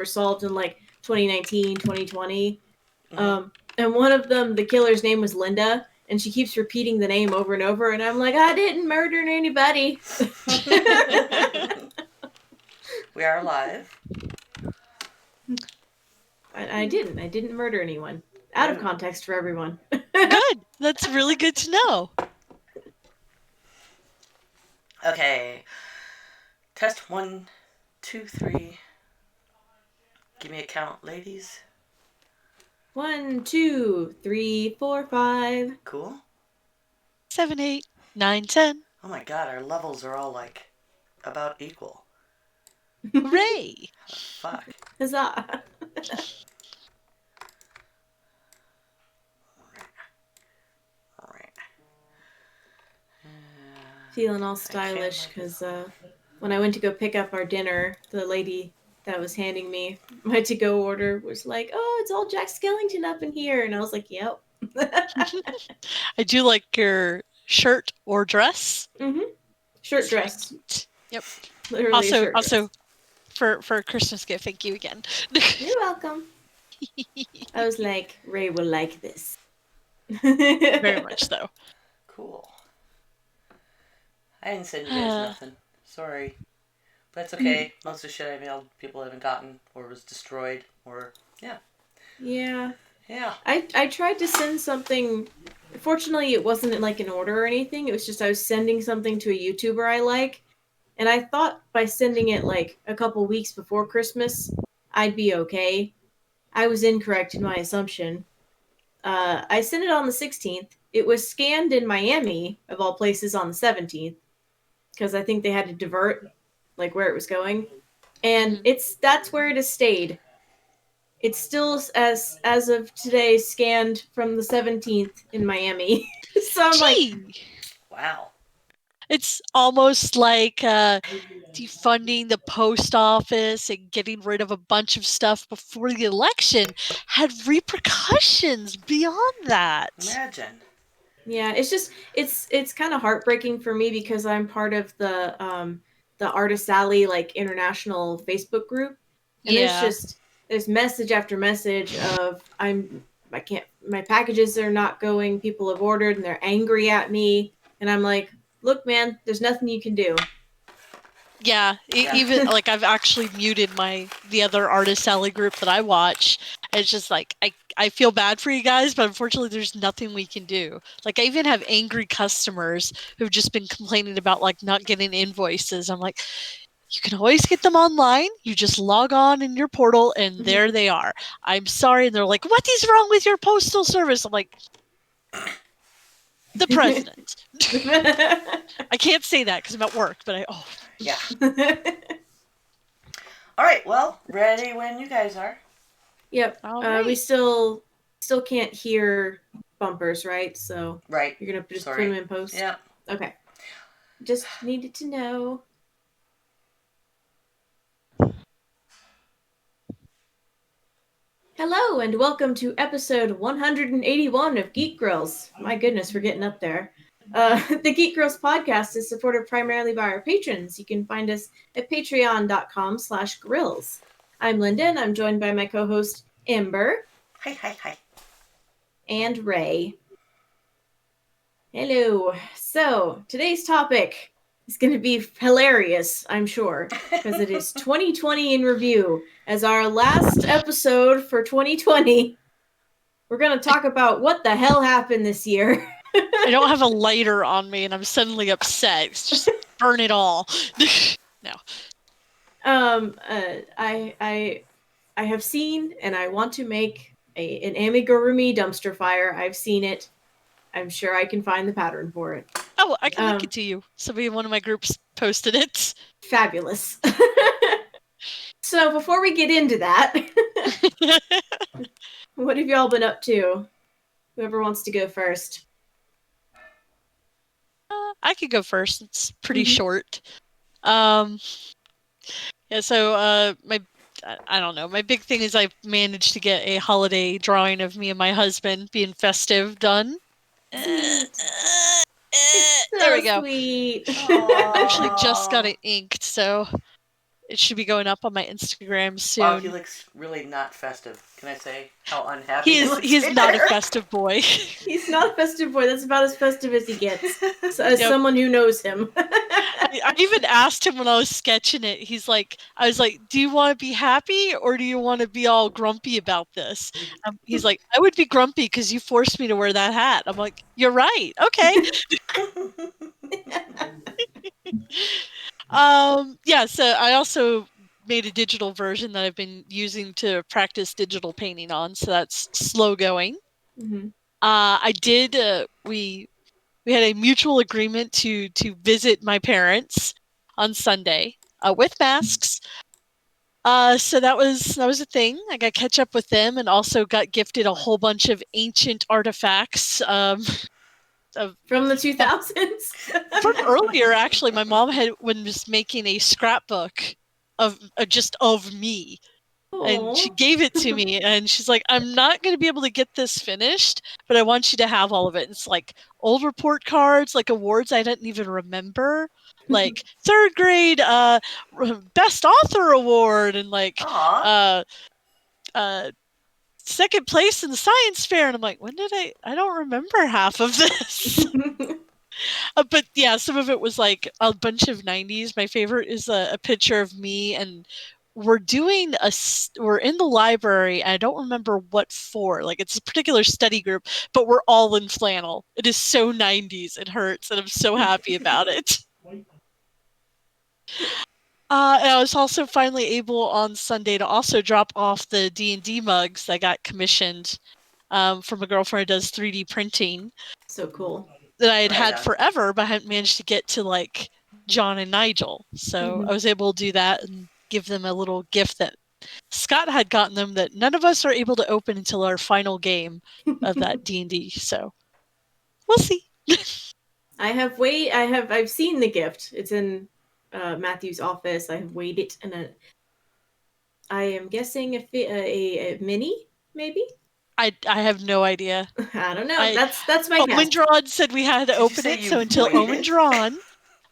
were solved in like 2019, 2020. Mm-hmm. And one of them, the killer's name was Linda, and she keeps repeating the name over and over, and I'm like, I didn't murder anybody. We are alive. I didn't murder anyone. Out of context for everyone. Good. That's really good to know. Okay. Test 1, 2, 3. Give me a count, ladies. 1, 2, 3, 4, 5. Cool. 7, 8, 9, 10. Oh my god, our levels are all like about equal. Hooray! Fuck. Huzzah. Feeling all stylish because when I went to go pick up our dinner, the lady that was handing me my to-go order was like, "Oh, it's all Jack Skellington up in here," and I was like, "Yep." I do like your shirt or dress. Mm-hmm. Shirt dress. Yep. Literally also for a Christmas gift, thank you again. You're welcome. I was like, Ray will like this. Very much so. Cool. I didn't send you guys nothing. Sorry. But it's okay. Most of the shit I mailed, people haven't gotten, or was destroyed, or, yeah. Yeah. Yeah. I tried to send something. Fortunately, it wasn't like an order or anything. It was just I was sending something to a YouTuber I like. And I thought by sending it like a couple weeks before Christmas, I'd be okay. I was incorrect in my assumption. I sent it on the 16th. It was scanned in Miami, of all places, on the 17th. Because I think they had to divert like where it was going. And that's where it has stayed. It's still as of today scanned from the 17th in Miami. So I'm like, wow. It's almost like defunding the post office and getting rid of a bunch of stuff before the election had repercussions beyond that. Imagine. Yeah, it's just it's kind of heartbreaking for me because I'm part of the Artist Alley like international Facebook group, and there's message after message of my packages are not going, people have ordered and they're angry at me, and I'm like, look man, there's nothing you can do. Yeah, even like I've actually muted the other Artist Alley group that I watch. It's just like I feel bad for you guys, but unfortunately there's nothing we can do. Like I even have angry customers who've just been complaining about like not getting invoices. I'm like, you can always get them online. You just log on in your portal and there they are. I'm sorry. And they're like, what is wrong with your postal service? I'm like, the president. I can't say that because I'm at work, but yeah. All right, well, ready when you guys are. Yep. Right. We still can't hear bumpers, right? So right. You're gonna just put them in post. Yeah. Okay. Just needed to know. Hello and welcome to episode 181 of Geek Grills. My goodness, we're getting up there. The Geek Grills podcast is supported primarily by our patrons. You can find us at patreon.com/grills. I'm Linda and I'm joined by my co-host Amber. Hi. And Ray. Hello. So, today's topic is going to be hilarious, I'm sure, because it is 2020 in review. As our last episode for 2020, we're going to talk about what the hell happened this year. I don't have a lighter on me and I'm suddenly upset. It's just burn it all. No. I have seen and I want to make an amigurumi dumpster fire. I've seen it. I'm sure I can find the pattern for it. Oh, I can link it to you. Somebody in one of my groups posted it. Fabulous. So before we get into that, what have y'all been up to? Whoever wants to go first. I could go first. It's pretty short. Yeah, so I don't know. My big thing is I've managed to get a holiday drawing of me and my husband being festive done. There we go. Sweet. I actually just got it inked, so it should be going up on my Instagram soon. Wow, he looks really not festive. Can I say how unhappy he looks? He is not a here? festive boy. He's not a festive boy. That's about as festive as he gets. So, as Yep. someone who knows him. I even asked him when I was sketching it. I was like, do you want to be happy or do you want to be all grumpy about this? He's like, I would be grumpy because you forced me to wear that hat. I'm like, you're right. Okay. Yeah, so I also made a digital version that I've been using to practice digital painting on, so that's slow going. Mm-hmm. I did we had a mutual agreement to visit my parents on Sunday with masks. So that was a thing. I got to catch up with them, and also got gifted a whole bunch of ancient artifacts From the 2000s. from earlier. Actually, my mom was making a scrapbook of just of me, and she Aw. gave it to me, and she's like, I'm not going to be able to get this finished, but I want you to have all of it. It's like old report cards, like awards I didn't even remember, like third grade best author award, and like Aw. second place in the science fair. And I'm like, when did I don't remember half of this. But yeah, some of it was like a bunch of 90s. My favorite is a picture of me, and we're in the library. And I don't remember what for. Like, it's a particular study group, but we're all in flannel. It is so 90s. It hurts, and I'm so happy about it. And I was also finally able on Sunday to also drop off the D&D mugs I got commissioned from a girlfriend who does 3D printing. So cool. That I had Right had on. forever, but I hadn't managed to get to like John and Nigel. So I was able to do that and give them a little gift that Scott had gotten them that none of us are able to open until our final game of that D&D. So we'll see. I've seen the gift. It's in Matthew's office. I have weighed it, and I am guessing a mini, maybe. I have no idea. I don't know. That's my guess. Omendron said we had to Did you open say it, you so until weighed it? Omendron,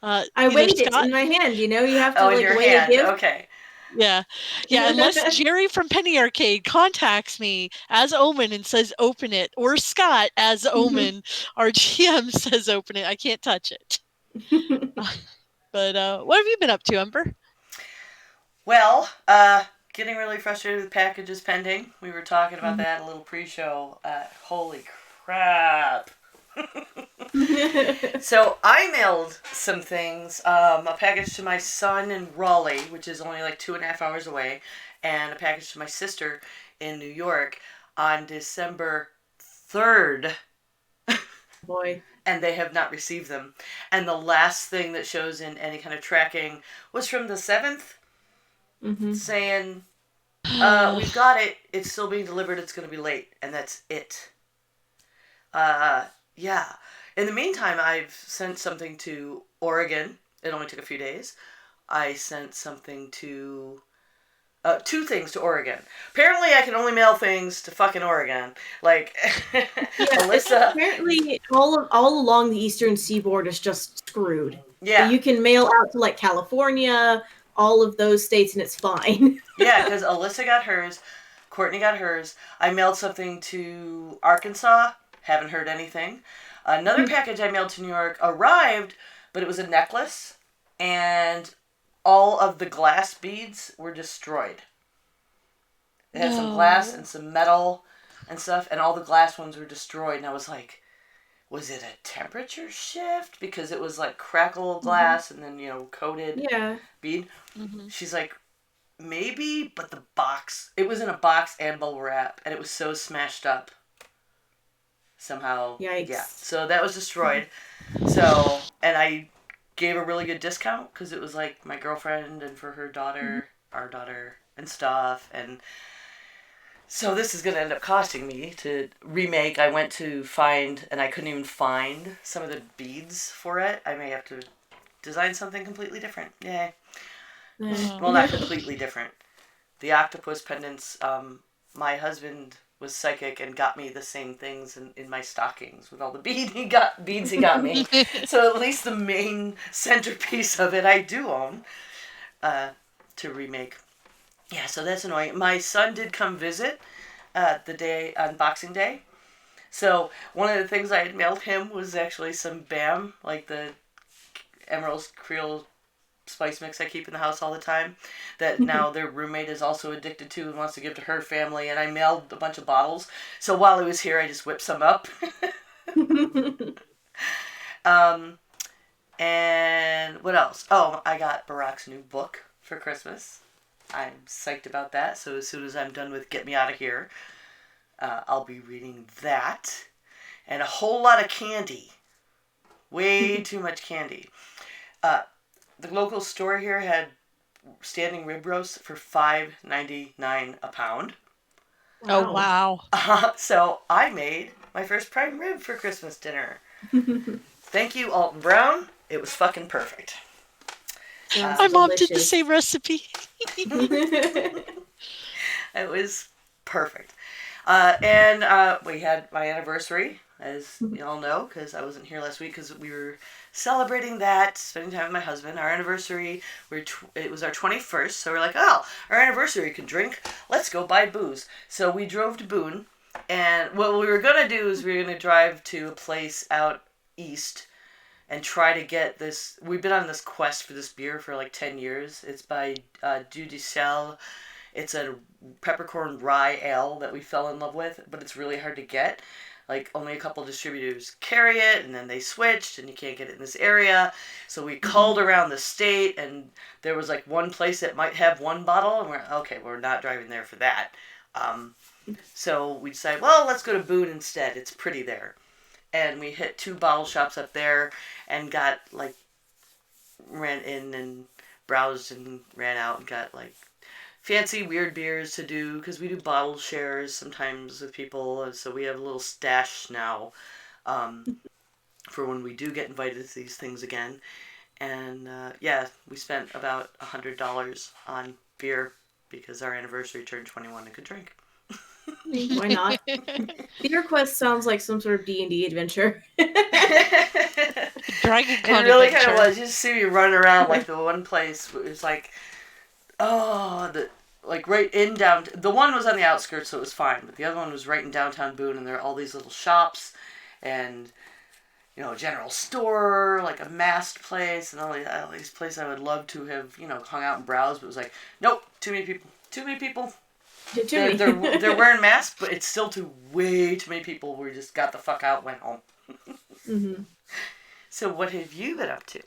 I either weighed it Scott- in my hand. You know, you have to Oh, in like your weigh hand. a gift. Okay. Yeah, unless Jerry from Penny Arcade contacts me as Omen and says open it, or Scott as Omen, our GM says open it, I can't touch it. But what have you been up to, Umber? Well, getting really frustrated with packages pending. We were talking about that a little pre-show. Holy crap. So I mailed some things, a package to my son in Raleigh, which is only like 2.5 hours away, and a package to my sister in New York on December 3rd. Boy. And they have not received them. And the last thing that shows in any kind of tracking was from the 7th, saying, we've got it, it's still being delivered, it's going to be late, and that's it. Yeah. In the meantime, I've sent something to Oregon. It only took a few days. I sent something to... 2 things to Oregon. Apparently, I can only mail things to fucking Oregon. Like, Alyssa... Apparently, all along the eastern seaboard is just screwed. Yeah. But you can mail out to, like, California, all of those states, and it's fine. Yeah, because Alyssa got hers. Courtney got hers. I mailed something to Arkansas. Haven't heard anything. Another package I mailed to New York arrived, but it was a necklace, and all of the glass beads were destroyed. It had some glass and some metal and stuff, and all the glass ones were destroyed. And I was like, was it a temperature shift? Because it was like crackle glass and then, coated bead. She's like, maybe, but the box, it was in a box and bubble wrap, and it was so smashed up. Somehow, Yikes. yeah. So that was destroyed. So, and I gave a really good discount because it was like my girlfriend and for her daughter, our daughter, and stuff. And so this is going to end up costing me to remake. I went to find, and I couldn't even find some of the beads for it. I may have to design something completely different. Yay. Well, not completely different. The octopus pendants, my husband was psychic and got me the same things in my stockings with all the beads he got me. So at least the main centerpiece of it I do own. to remake. Yeah, so that's annoying. My son did come visit the day on Boxing Day. So one of the things I had mailed him was actually some BAM, like the Emerald's Creole spice mix I keep in the house all the time, that now their roommate is also addicted to and wants to give to her family, and I mailed a bunch of bottles. So while he was here, I just whipped some up. And what else? Oh, I got Barack's new book for Christmas. I'm psyched about that. So as soon as I'm done with Get Me Out of Here, I'll be reading that. And a whole lot of candy. Way too much candy. The local store here had standing rib roasts for $5.99 a pound. Oh, wow. So I made my first prime rib for Christmas dinner. Thank you, Alton Brown. It was fucking perfect. My mom did the same recipe. It was perfect. And we had my anniversary, as you all know, because I wasn't here last week because we were celebrating that, spending time with my husband. Our anniversary, it was our 21st, so we're like, oh, our anniversary, you can drink. Let's go buy booze. So we drove to Boone, and what we were going to do is we were going to drive to a place out east and try to get this. We've been on this quest for this beer for like 10 years. It's by Du Sel. It's a peppercorn rye ale that we fell in love with, but it's really hard to get. Like, only a couple distributors carry it, and then they switched, and you can't get it in this area. So we called around the state, and there was like one place that might have one bottle, and we're not driving there for that. So we decided, well, let's go to Boone instead. It's pretty there. And we hit 2 bottle shops up there and got, like, ran in and browsed and ran out and got, like, fancy weird beers to do, because we do bottle shares sometimes with people, and so we have a little stash now for when we do get invited to these things again. And, we spent about $100 on beer because our anniversary turned 21 and could drink. Why not? Beer Quest sounds like some sort of D&D adventure. Dragon It Con really adventure. kind of was. You just see me running around like the one place. It was like, right in downtown. The one was on the outskirts, so it was fine. But the other one was right in downtown Boone, and there are all these little shops, and a general store, like a masked place, and all these places I would love to have hung out and browsed. But it was like, nope, too many people. Too many people. They're wearing masks, but it's still way too many people. We just got the fuck out, went home. Mm-hmm. So what have you been up to?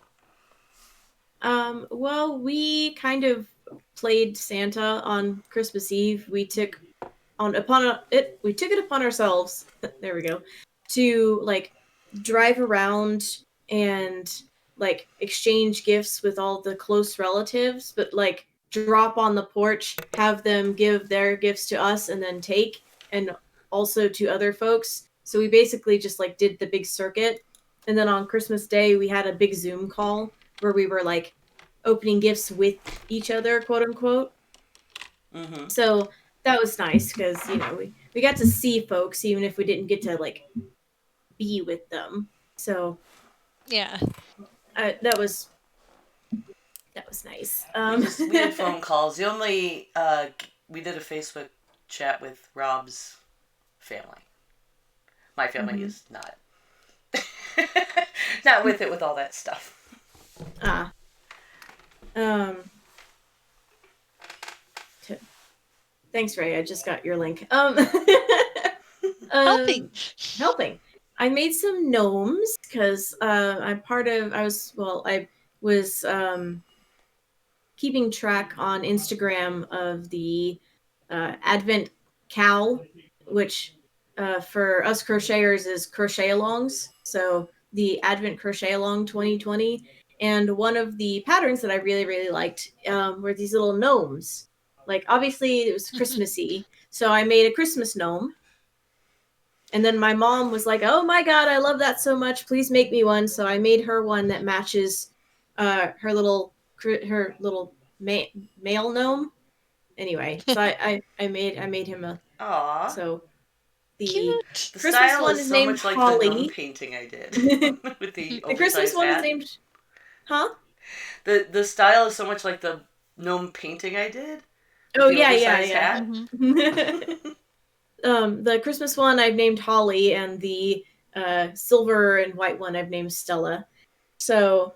Well, we kind of played Santa on Christmas Eve. We took it upon ourselves. There we go. To like drive around and like exchange gifts with all the close relatives, but like drop on the porch, have them give their gifts to us and then take, and also to other folks. So we basically just like did the big circuit. And then on Christmas Day, we had a big Zoom call where we were like opening gifts with each other, quote unquote. Mm-hmm. So that was nice because, we got to see folks even if we didn't get to like be with them. So yeah, that was nice. We had phone calls. The only we did a Facebook chat with Rob's family. My family is not not with it with all that stuff. Thanks, Ray. I just got your link. helping. I made some gnomes because I was keeping track on Instagram of the Advent Cal, which for us crocheters is crochet alongs. So the Advent Crochet Along 2020. And one of the patterns that I really, really liked were these little gnomes. Like, obviously, it was Christmassy. So I made a Christmas gnome. And then my mom was like, oh my God, I love that so much. Please make me one. So I made her one that matches her little male gnome. Anyway, so I made him a. Aww. So the Cute. The Christmas style one is is so named much like Holly. the gnome painting I did with the The Christmas oversized one hat. is named. Huh? The style is so much like the gnome painting I did. Oh The yeah, oversized yeah, hat. Mhm. The Christmas one I've named Holly, and the silver and white one I've named Stella. So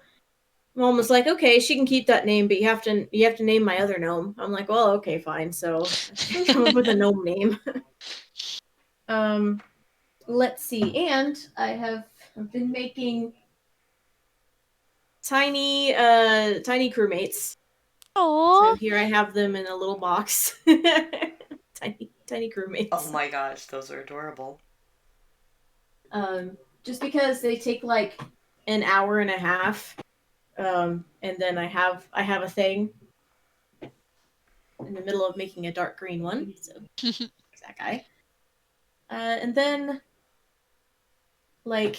Mom was like, "Okay, she can keep that name, but you have to name my other gnome." I'm like, "Well, okay, fine." So I come up with a gnome name. um, let's see, and I've been making tiny crewmates. So Aw. here I have them in a little box. Tiny Oh crewmates. my gosh, those are adorable. Just because they take like an hour and a half, and then I have a thing in the middle of making a dark green one. So there's that guy. And then like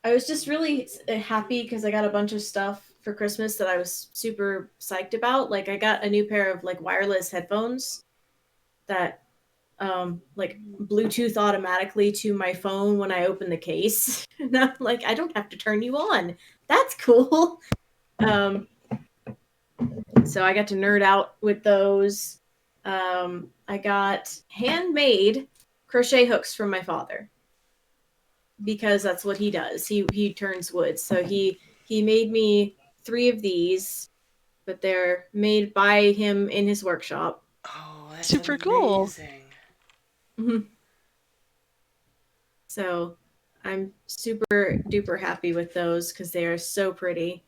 I was just really happy because I got a bunch of stuff for Christmas that I was super psyched about. Like I got a new pair of like wireless headphones that like Bluetooth automatically to my phone when I open the case. And I'm like, I don't have to turn you on. That's cool. Um, so I got to nerd out with those. I got handmade crochet hooks from my father because that's what he does. He turns wood. So he made me 3 of these, but they're made by him in his workshop. Oh, that's Super cool. amazing. So I'm super duper happy with those because they are so pretty.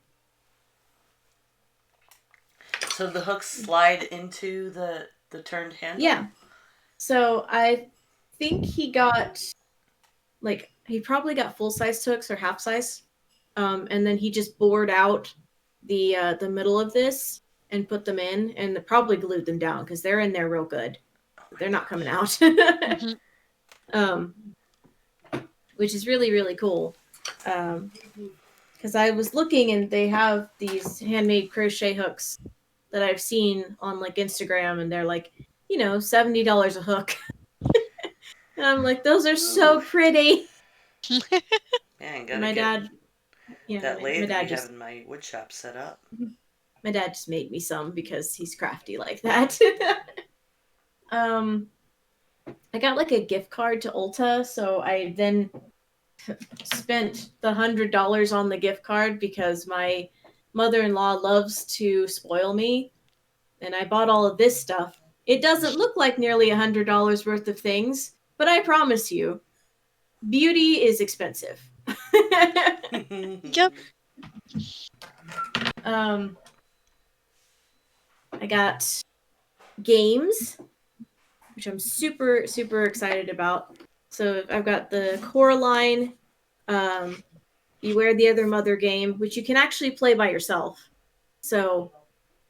So the hooks slide into the turned handle? Yeah. So I think he got like he probably got full size hooks or half size. And then he just bored out the middle of this and put them in and probably glued them down because they're in there real good. Oh my They're not gosh. coming out. Mhm. um, which is really really cool. Because I was looking and they have these handmade crochet hooks that I've seen on like Instagram, and they're like, $70 a hook. And I'm like, those are so Ooh. pretty. Man, And gotta my get dad, that my lathe we dad have just in my wood shop set up. made me some because he's crafty like that. um, I got like a gift card to Ulta, so I then spent the $100 on the gift card because my mother-in-law loves to spoil me, and I bought all of this stuff. It doesn't look like nearly $100 worth of things, but I promise you, beauty is expensive. Yep. um, I got games, which I'm super super excited about. So I've got the Coraline, Beware the Other Mother game, which you can actually play by yourself. So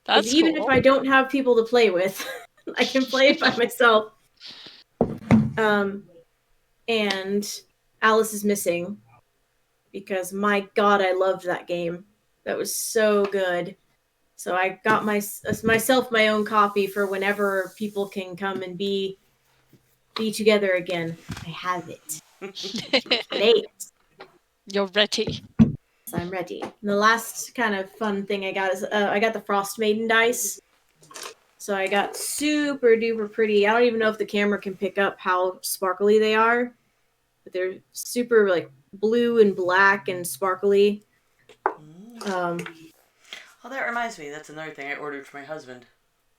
That's even if cool. I don't have people to play with, I can play it by myself. Um, and Alice is Missing because my god, I loved that game. That was so good. So I got myself my own copy for whenever people can come and be together again. I have it. Play it. You're ready. So I'm ready. And the last kind of fun thing I got is I got the Frost Maiden dice. So I got super duper pretty. I don't even know if the camera can pick up how sparkly they are, but they're super like blue and black and sparkly. Um, Oh, that reminds me. That's another thing I ordered for my husband.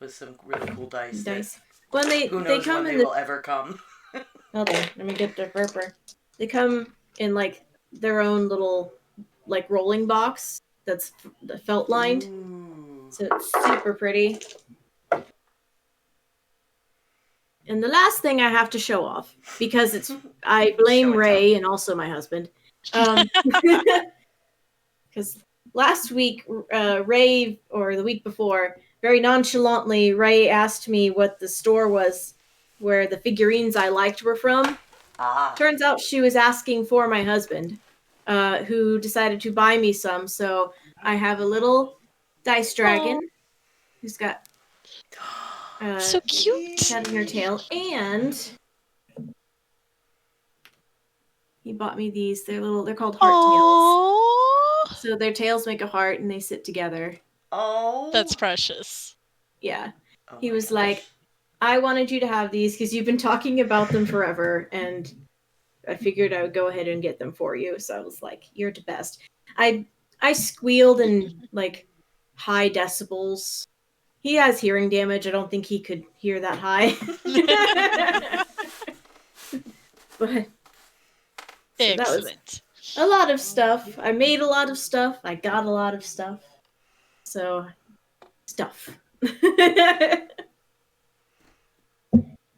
Was some really cool dice. dice. When Who they knows come when in they the will ever come. hold on, let me get the burper. They come in like their own little like rolling box that's felt lined, Ooh. so it's super pretty. And the last thing I have to show off because I blame Show and Ray tell. and also my husband, because last week Ray, or the week before, very nonchalantly Ray asked me what the store was where the figurines I liked were from. Ah. Turns out she was asking for my husband, who decided to buy me some. So I have a little dice dragon who's got So cute. cat in her tail, and he bought me these. They're called heart tails. Aww. So their tails make a heart, and they sit together. Oh. That's precious. Yeah. Oh He my was gosh. like, I wanted you to have these because you've been talking about them forever, and I figured I would go ahead and get them for you. So I was like, you're the best. I squealed in like high decibels. He has hearing damage. I don't think he could hear that high. But so that was Excellent. a lot of stuff. I made a lot of stuff. I got a lot of stuff. So stuff.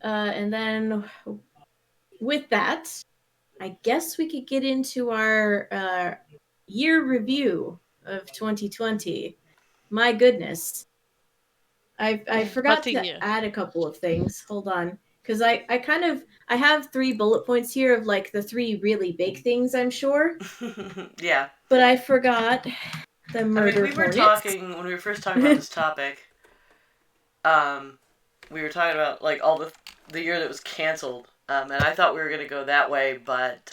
And then with that, I guess we could get into our year review of 2020. My goodness. I forgot What a to year. add a couple of things. Hold on. Because I have 3 bullet points here of like the 3 really big things, I'm sure. Yeah. But I forgot the murder we were hornets. talking when we were first talking about this topic. We were talking about like all the year that was canceled, and I thought we were gonna go that way, but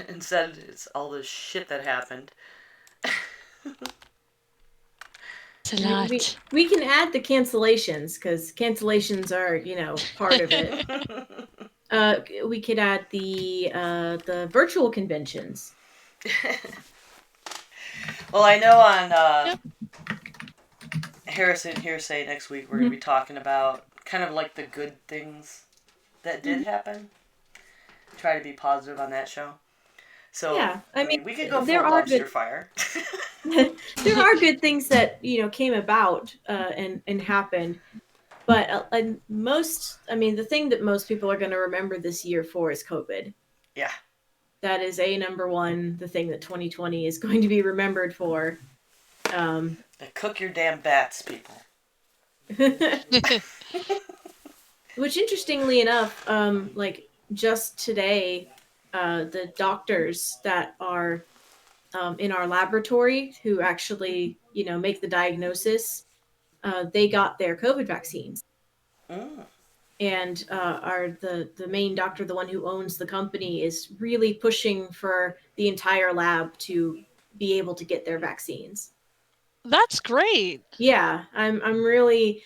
instead it's all the shit that happened. It's a lot. We can add the cancellations because cancellations are part of it. We could add the virtual conventions. Well, I know on Yep. Harrison Hearsay next week we're gonna be talking about kind of like the good things that did happen. Try to be positive on that show. So Yeah, I mean, we could go full there are dumpster good fire. there are good things that came about and happened, but the thing that most people are going to remember this year for is COVID. Yeah. That is number one. The thing that 2020 is going to be remembered for. Cook your damn bats, people. Which, interestingly enough, like just today, the doctors that are in our laboratory who actually, make the diagnosis, they got their COVID vaccines. Mm. And the main doctor, the one who owns the company, is really pushing for the entire lab to be able to get their vaccines. That's great. Yeah, I'm really.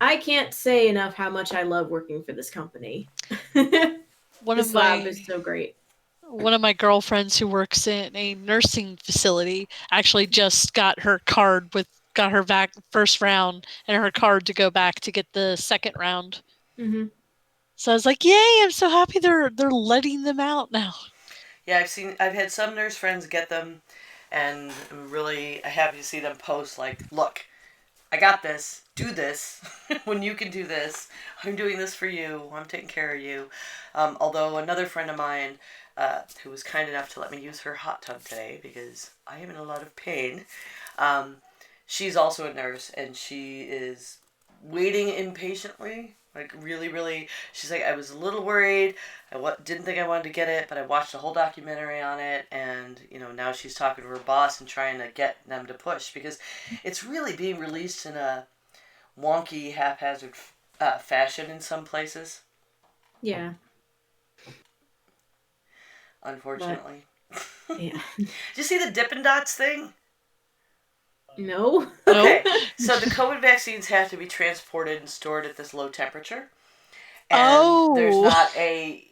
I can't say enough how much I love working for this company. This lab is so great. One of my girlfriends who works in a nursing facility actually just got her first round and her card to go back to get the second round. Mm-hmm. So I was like, "Yay! I'm so happy they're letting them out now." Yeah, I've had some nurse friends get them, and I'm really happy to see them post like, "Look, I got this. Do this when you can do this. I'm doing this for you. I'm taking care of you." Although another friend of mine, who was kind enough to let me use her hot tub today because I am in a lot of pain, she's also a nurse and she is waiting impatiently. Like really, really, she's like, I was a little worried. Didn't think I wanted to get it, but I watched a whole documentary on it, and now she's talking to her boss and trying to get them to push because it's really being released in a wonky, haphazard fashion in some places. Yeah. Unfortunately. Yeah. Did you see the Dippin' Dots thing? No. Okay, so the COVID vaccines have to be transported and stored at this low temperature, and there's not an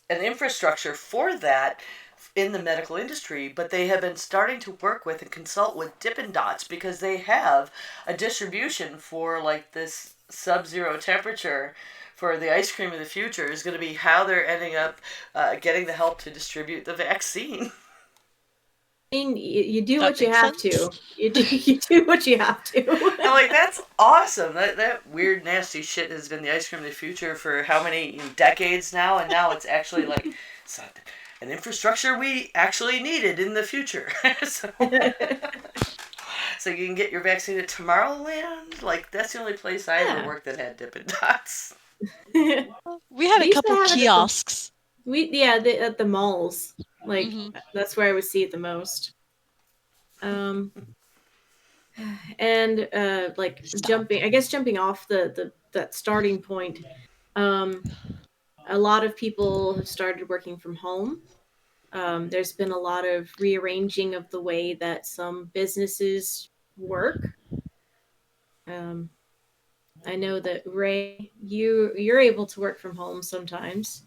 infrastructure for that in the medical industry, but they have been starting to work with and consult with Dippin' Dots because they have a distribution for like this sub-zero temperature for the ice cream of the future is going to be how they're ending up getting the help to distribute the vaccine. I mean, you do That what you makes have sense. to. You do what you have to. I'm like, that's awesome. That weird, nasty shit has been the ice cream of the future for how many decades now, and now it's actually like an infrastructure we actually needed in the future. So you can get your vaccine at Tomorrowland. Like that's the only place I ever worked that had Dippin' Dots. We had We a used to couple have it at the- kiosks. At the malls. Like Mhm. that's where I would see it the most. And like jumping off that starting point, a lot of people have started working from home. There's been a lot of rearranging of the way that some businesses work. Um, I know that Ray, you're able to work from home sometimes.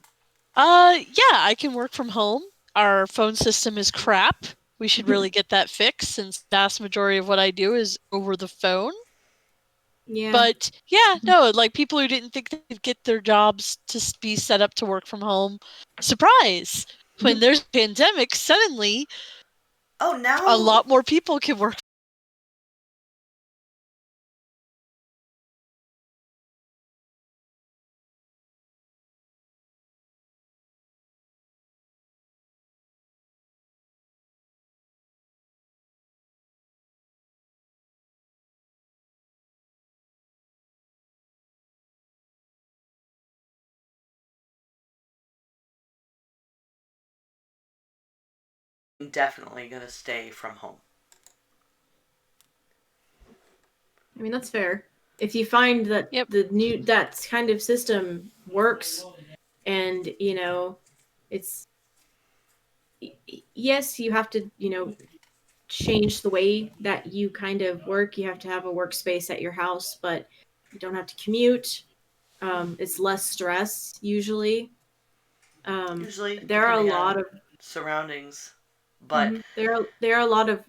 Yeah, I can work from home. Our phone system is crap. We should really get that fixed since the vast majority of what I do is over the phone. Yeah. But yeah, no, like people who didn't think they'd get their jobs to be set up to work from home, surprise! When there's a pandemic, suddenly Oh, now a lot more people can work. definitely gonna stay from home. I mean, that's fair. If you find that Yep. that kind of system works, and it's yes, you have to change the way that you kind of work. You have to have a workspace at your house, but you don't have to commute. It's less stress usually. Usually, There are a depending lot on of surroundings, but there are a lot of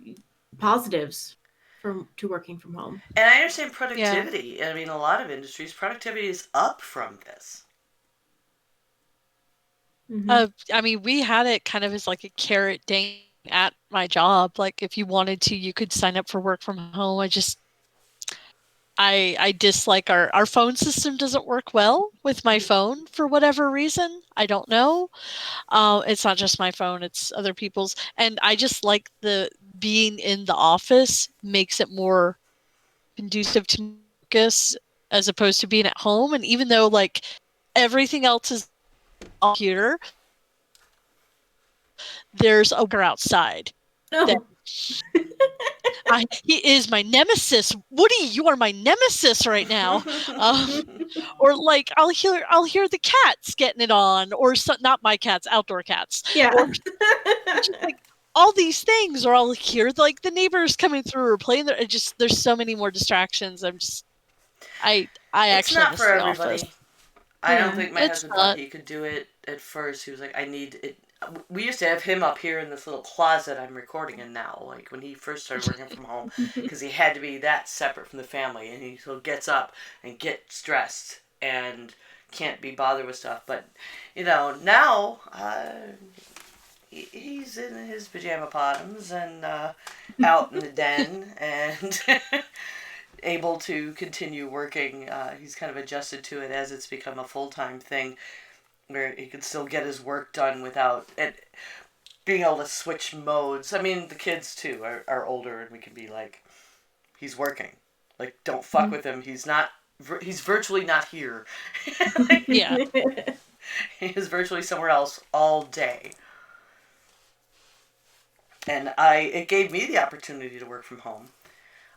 positives to working from home. and I understand Yeah. productivity. I mean, a lot of industries, productivity is up from this. I mean, we had it kind of as like a carrot dang at my job. Like, if you wanted to, you could sign up for work from home. I dislike our phone system doesn't work well with my phone for whatever reason. I don't know. It's not just my phone; it's other people's. And I just like the being in the office makes it more conducive to focus as opposed to being at home. And even though like everything else is on the computer, there's a worker outside. No. He is my nemesis. Woody, you are my nemesis right now. Or like I'll hear the cats getting it on, or not my cats, outdoor cats. Yeah. Or just like all these things, or I'll hear like the neighbors coming through or playing. There's so many more distractions. I It's actually not miss for the office. everybody. I don't think my It's husband thought not. he could do it at first. He was like, I need it. We used to have him up here in this little closet I'm recording in now, like when he first started working from home, because he had to be that separate from the family, and he so gets up and gets dressed and can't be bothered with stuff. But now he's in his pajama bottoms and out in the den and able to continue working. He's kind of adjusted to it as it's become a full-time thing where he can still get his work done without it being able to switch modes. I mean, the kids too are older, and we can be like, he's working. Like, don't fuck with him. He's not. He's virtually not here. Like, Yeah. he is virtually somewhere else all day. And it gave me the opportunity to work from home.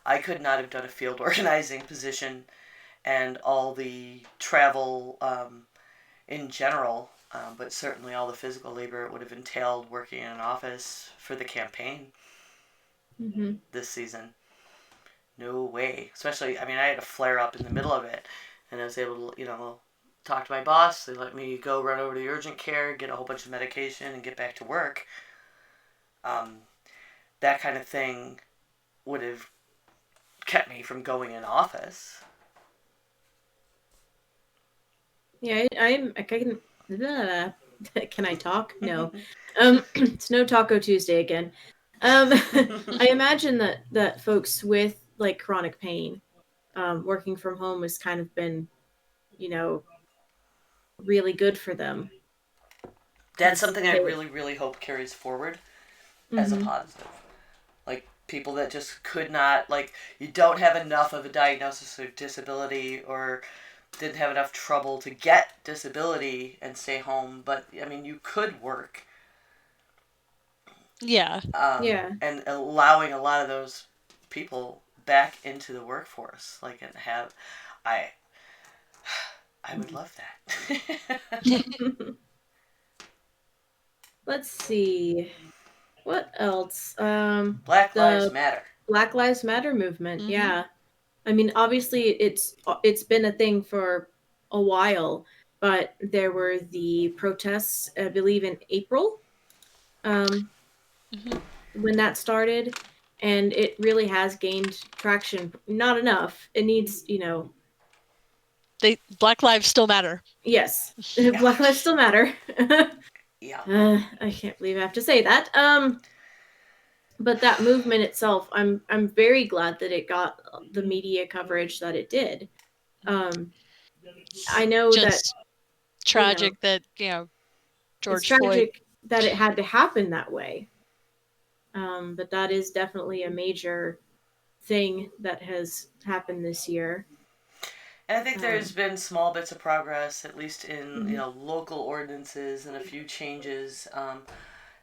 I could not have done a field organizing position and all the travel in general, but certainly all the physical labor it would have entailed working in an office for the campaign this season. No way. Especially, I mean, I had a flare up in the middle of it, and I was able to, talk to my boss. They let me go run over to the urgent care, get a whole bunch of medication, and get back to work. That kind of thing would have kept me from going in office. Yeah, I can. Can I talk? No. It's no Taco Tuesday again. I imagine that folks with like chronic pain, working from home has kind of been, really good for them. That's something I really, really hope carries forward as a positive. Like, people that just could not, like, you don't have enough of a diagnosis of disability or didn't have enough trouble to get disability and stay home, but, I mean, you could work. Yeah. And allowing a lot of those people back into the workforce, like, and have, I would love that. Let's see. What else? Black Lives The Matter. Black Lives Matter movement. Mhm. Yeah. I mean, obviously it's been a thing for a while, but there were the protests, I believe in April, um, Mhm. when that started, and it really has gained traction. Not enough. It needs, Black lives still matter. yes, Black Lives still matter. Yeah. I can't believe I have to say that. But that movement itself, I'm very glad that it got the media coverage that it did. I know that Just tragic that it's George Floyd. tragic that it had to happen that way. But that is definitely a major thing that has happened this year. And I think there's been small bits of progress, at least in Mhm. local ordinances and a few changes,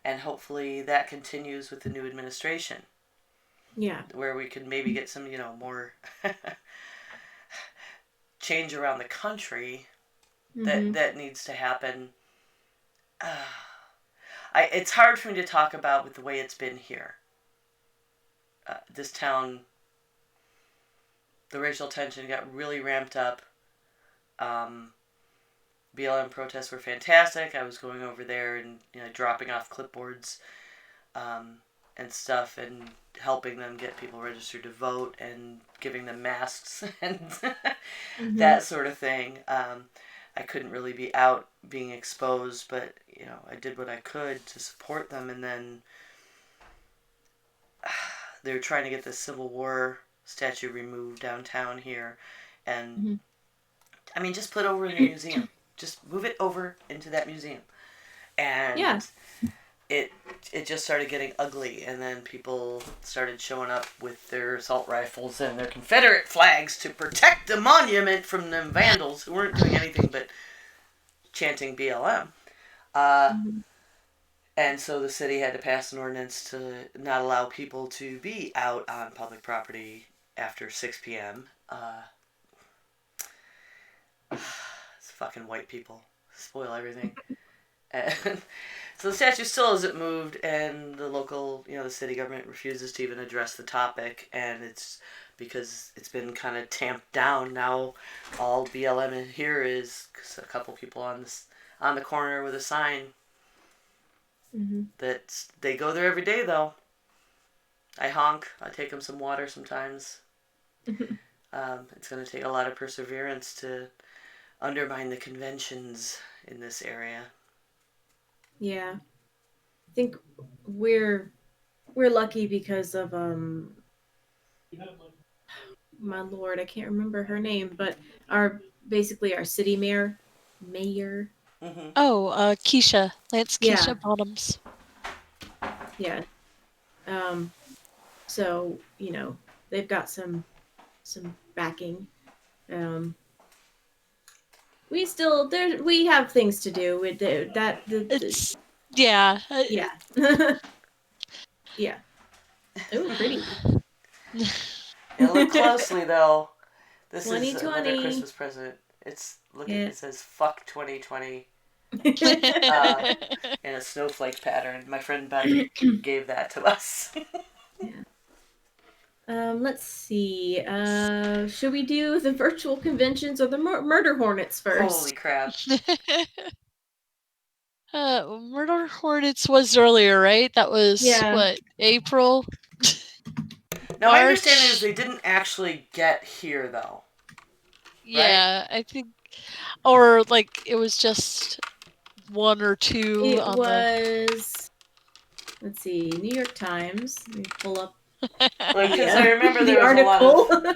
and hopefully that continues with the new administration, Yeah. where we could maybe get some more change around the country that Hmm. that needs to happen. It's hard for me to talk about with the way it's been here. This town, the racial tension got really ramped up. Um, BLM protests were fantastic. I was going over there and dropping off clipboards um, and stuff and helping them get people registered to vote and giving them masks and Hmm. that sort of thing. I couldn't really be out being exposed, but I did what I could to support them. And then they were trying to get the Civil War statue removed downtown here, and Hmm. I mean, just put it over in the museum. Just move it over into that museum, Yeah. and it it just started getting ugly, and then people started showing up with their assault rifles and their Confederate flags to protect the monument from the vandals who weren't doing anything but chanting BLM. Uh, Hmm. and so the city had to pass an ordinance to not allow people to be out on public property after 6 p.m. It's fucking white people spoil everything. And so the statue still hasn't moved, and the local, the city government refuses to even address the topic, and it's because it's been kind of tamped down now. All BLM in here is a couple people on the corner with a sign Hmm. that they go there every day though. I honk. I take them some water sometimes. It's going to take a lot of perseverance to undermine the conventions in this area. Yeah. I think we're we're lucky because of my lord, I can't remember her name, but our basically our city mayor. Mm-hmm. Oh, Keisha, Lance Yeah, Keisha Bottoms. yeah. Um, so they've got some backing. Um, we have things to do with It's yeah. yeah. Yeah. Oh, pretty. Yeah, look closely though. This is another 2020. Christmas present. It's Yeah. it says "fuck 2020" in a snowflake pattern. My friend Ben gave that to us. Yeah. Let's see. Should we do the virtual conventions or the murder hornets Holy first? crap! Murder Hornets was earlier, right? That was Yeah. what, April, Now my understanding is March. they didn't actually get here though, right? Yeah, I think, or like it was just one or two It on the. was. Let's see. New York Times. Let me pull up Like, the because I remember the there was a lot of article.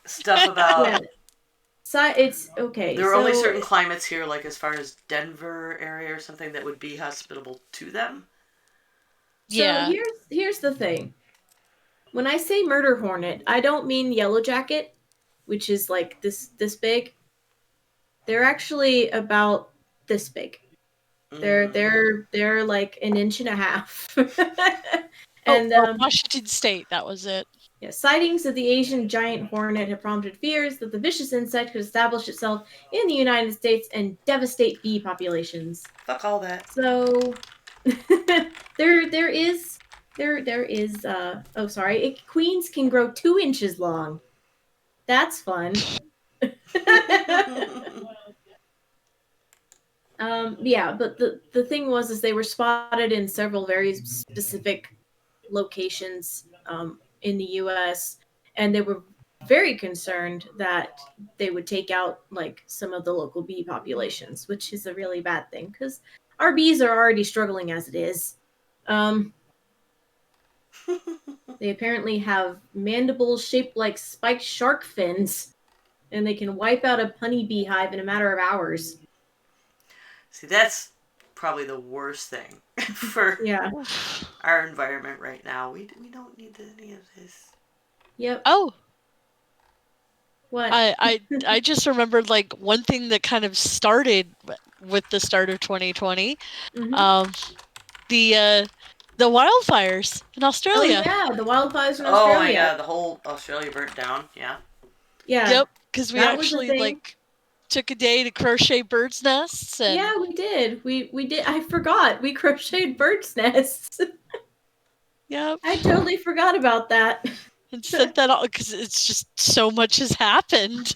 stuff about Yeah. It's okay. there were only So certain climates here, like as far as Denver area or something, that would be hospitable to them. so Yeah, here's the thing. When I say murder hornet, I don't mean yellow jacket, which is like this big. They're actually about this big. They're Mm. they're they're like an inch and a half. oh, And Washington State, that was it. yeah, sightings of the Asian giant hornet have prompted fears that the vicious insect could establish itself in the United States and devastate bee populations. Fuck all that. So there is oh sorry, queens can grow 2 inches long. That's fun. Yeah, but the thing was is they were spotted in several very specific locations in the U.S. and they were very concerned that they would take out like some of the local bee populations, which is a really bad thing because our bees are already struggling as it is. They apparently have mandibles shaped like spiked shark fins, and they can wipe out a honeybee hive in a matter of hours. See, that's probably the worst thing for Yeah. our environment right now. We don't need any of this. Yep. Oh, What? I just remembered like one thing that kind of started with the start of 2020. The wildfires in Australia. Oh yeah, the wildfires in Oh Australia. my god, the whole Australia burnt down. Yeah. Yeah. Yep, because we That was the actually thing. like took a day to crochet birds' nests. And Yeah, we did. We did. I forgot. We crocheted birds' nests. Yep. I totally forgot about that. And sent that all because it's just so much has happened.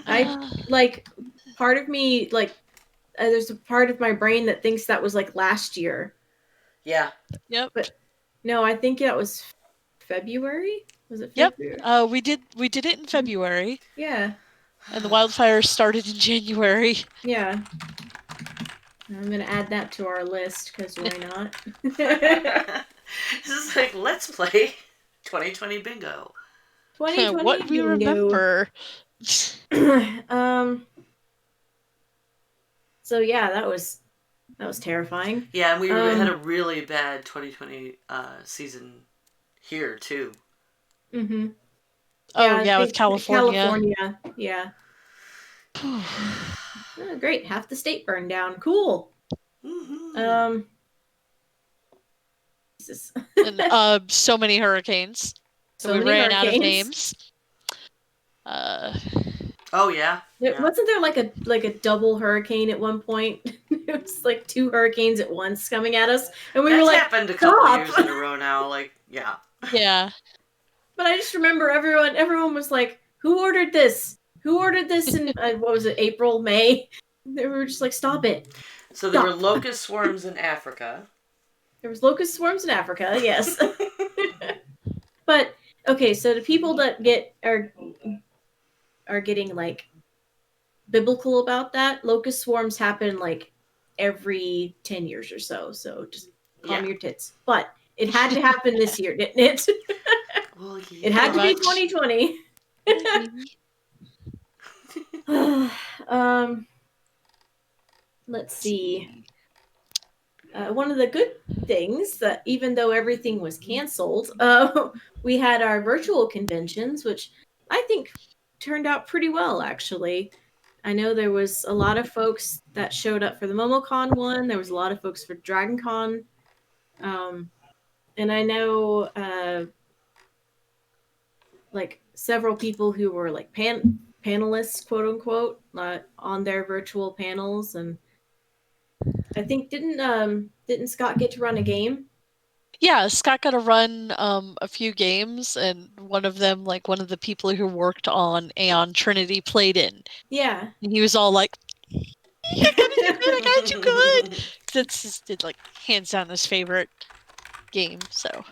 I like part of me like there's a part of my brain that thinks that was like last year. Yeah. Yep. But no, I think that was February. Was it Yep. February? We did it in February. Yeah. And the wildfires started in January. Yeah. I'm gonna add that to our list because why not? This is like let's play 2020 bingo. 2020 What we bingo. remember. So yeah, that was terrifying. Yeah, and we had a really bad 2020 season here too. Mm-hmm. Oh yeah, with California. California, yeah. Oh, great, half the state burned down. Cool. Mm-hmm. Jesus. And so many hurricanes. So we many ran hurricanes. out of names. Oh yeah. Wasn't there like a double hurricane at one point? It was like 2 hurricanes at once coming at us, and we were like, happened a couple years in a row now. Like yeah. Yeah. But I just remember everyone was like, "Who ordered this? Who ordered this in what was it, April, May?" They were just like, "Stop it." So there were locust swarms in Africa. There was locust swarms in Africa, yes. But okay, so the people that are getting like biblical about that, locust swarms happen like every 10 years or so. So just calm your tits. But it had to happen this year, didn't it? Well, It had to be 2020. Let's see. One of the good things that even though everything was canceled, we had our virtual conventions, which I think turned out pretty well, actually. I know there was a lot of folks that showed up for the MomoCon one. There was a lot of folks for DragonCon. And I know like several people who were like panelists, quote unquote, on their virtual panels. And I think didn't Scott get to run a game? Yeah, Scott got to run a few games, and one of them, like one of the people who worked on Aeon Trinity played in. Yeah. And he was all like, "You're gonna do good, I got you good." That's just like hands down his favorite game. So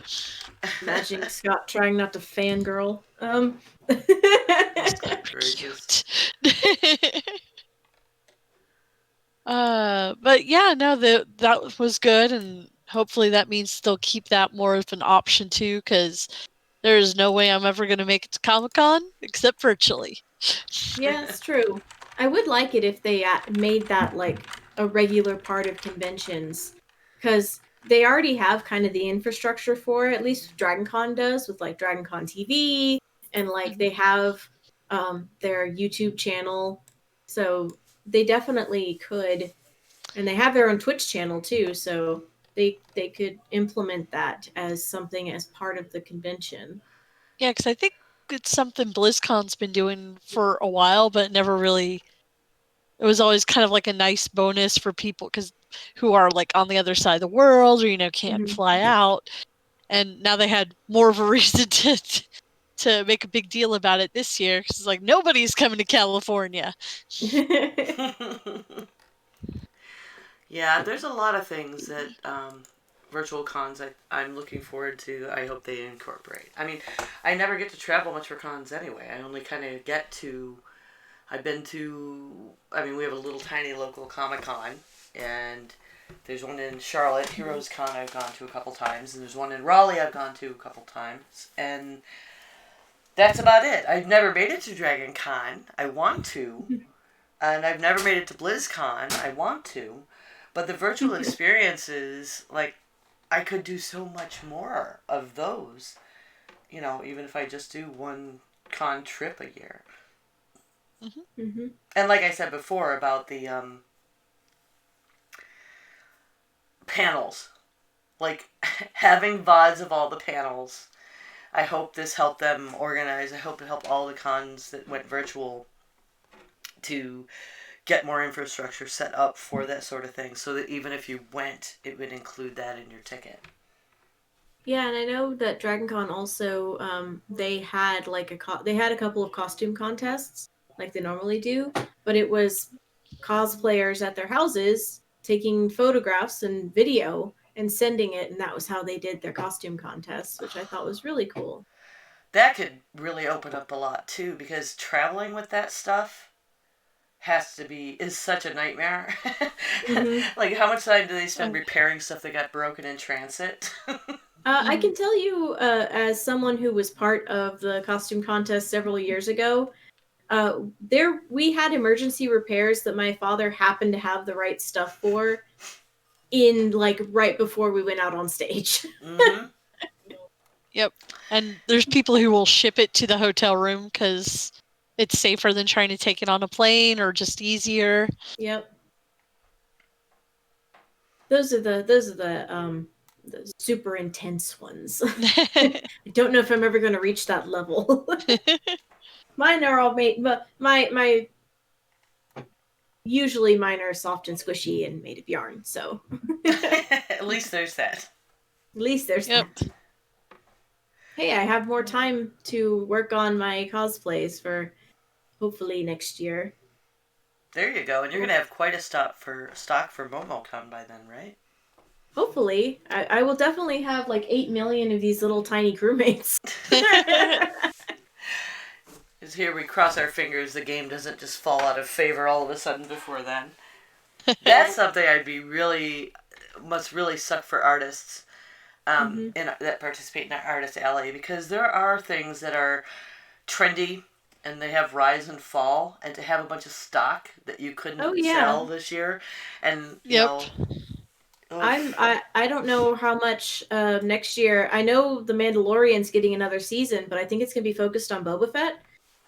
Imagine Scott trying not to fangirl. Cute. But yeah, no, that was good, and hopefully that means they'll keep that more of an option too, because there is no way I'm ever going to make it to Comic-Con except virtually. Yeah, it's true. I would like it if they made that like a regular part of conventions, because they already have kind of the infrastructure for it. At least DragonCon does with like DragonCon TV, and like they have their YouTube channel, so they definitely could, and they have their own Twitch channel too. So they could implement that as something as part of the convention. Yeah, because I think it's something BlizzCon's been doing for a while, but never really it was always kind of like a nice bonus for people because who are like on the other side of the world or can't Mhm. fly out. And now they had more of a reason to make a big deal about it this year because it's like nobody's coming to California. Yeah, there's a lot of things that virtual cons I'm looking forward to. I hope they incorporate. I mean, I never get to travel much for cons anyway. I only kind of get to. I've been to. I mean, we have a little tiny local Comic Con, and there's one in Charlotte, Heroes Con. I've gone to a couple times, and there's one in Raleigh. I've gone to a couple times, and that's about it. I've never made it to Dragon Con. I want to, and I've never made it to BlizzCon. I want to. But the virtual experiences, like, I could do so much more of those, even if I just do one con trip a year. Mm-hmm. And like I said before about the panels, like having VODs of all the panels, I hope this helped them organize. I hope it helped all the cons that went virtual to get more infrastructure set up for that sort of thing so that even if you went, it would include that in your ticket. Yeah, and I know that DragonCon also they had like they had a couple of costume contests like they normally do, but it was cosplayers at their houses taking photographs and video and sending it, and that was how they did their costume contests, which I thought was really cool. That could really open up a lot too, because traveling with that stuff is such a nightmare. Mm-hmm. Like, how much time do they spend repairing stuff that got broken in transit? I can tell you, as someone who was part of the costume contest several years ago, we had emergency repairs that my father happened to have the right stuff for in like right before we went out on stage. Mm-hmm. Yep. And there's people who will ship it to the hotel room because it's safer than trying to take it on a plane or just easier. Yep. Those are the super intense ones. I don't know if I'm ever going to reach that level. Mine are all made, but my usually mine are soft and squishy and made of yarn. So At least there's that. At least there's Yep. that. Hey, I have more time to work on my cosplays for hopefully next year. There you go, and you're gonna have quite a stock for MomoCon by then, right? Hopefully, I will definitely have like 8 million of these little tiny crewmates. Because here we cross our fingers the game doesn't just fall out of favor all of a sudden before then. That's something must really suck for artists that participate in Artist Alley, because there are things that are trendy and they have rise and fall, and to have a bunch of stock that you couldn't sell this year, and I don't know how much next year. I know the Mandalorian's getting another season, but I think it's gonna be focused on Boba Fett.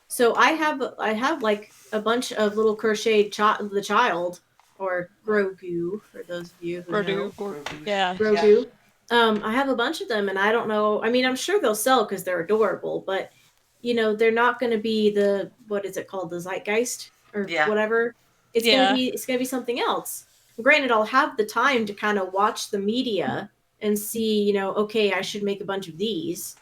So I have like a bunch of little crocheted the child, or Grogu for those of you who know. Grogu. Yeah. Grogu. Yeah. I have a bunch of them, and I don't know. I mean, I'm sure they'll sell because they're adorable, but they're not going to be what is it called, the Zeitgeist or whatever. It's gonna be something else. Granted, I'll have the time to kind of watch the media and see, okay, I should make a bunch of these.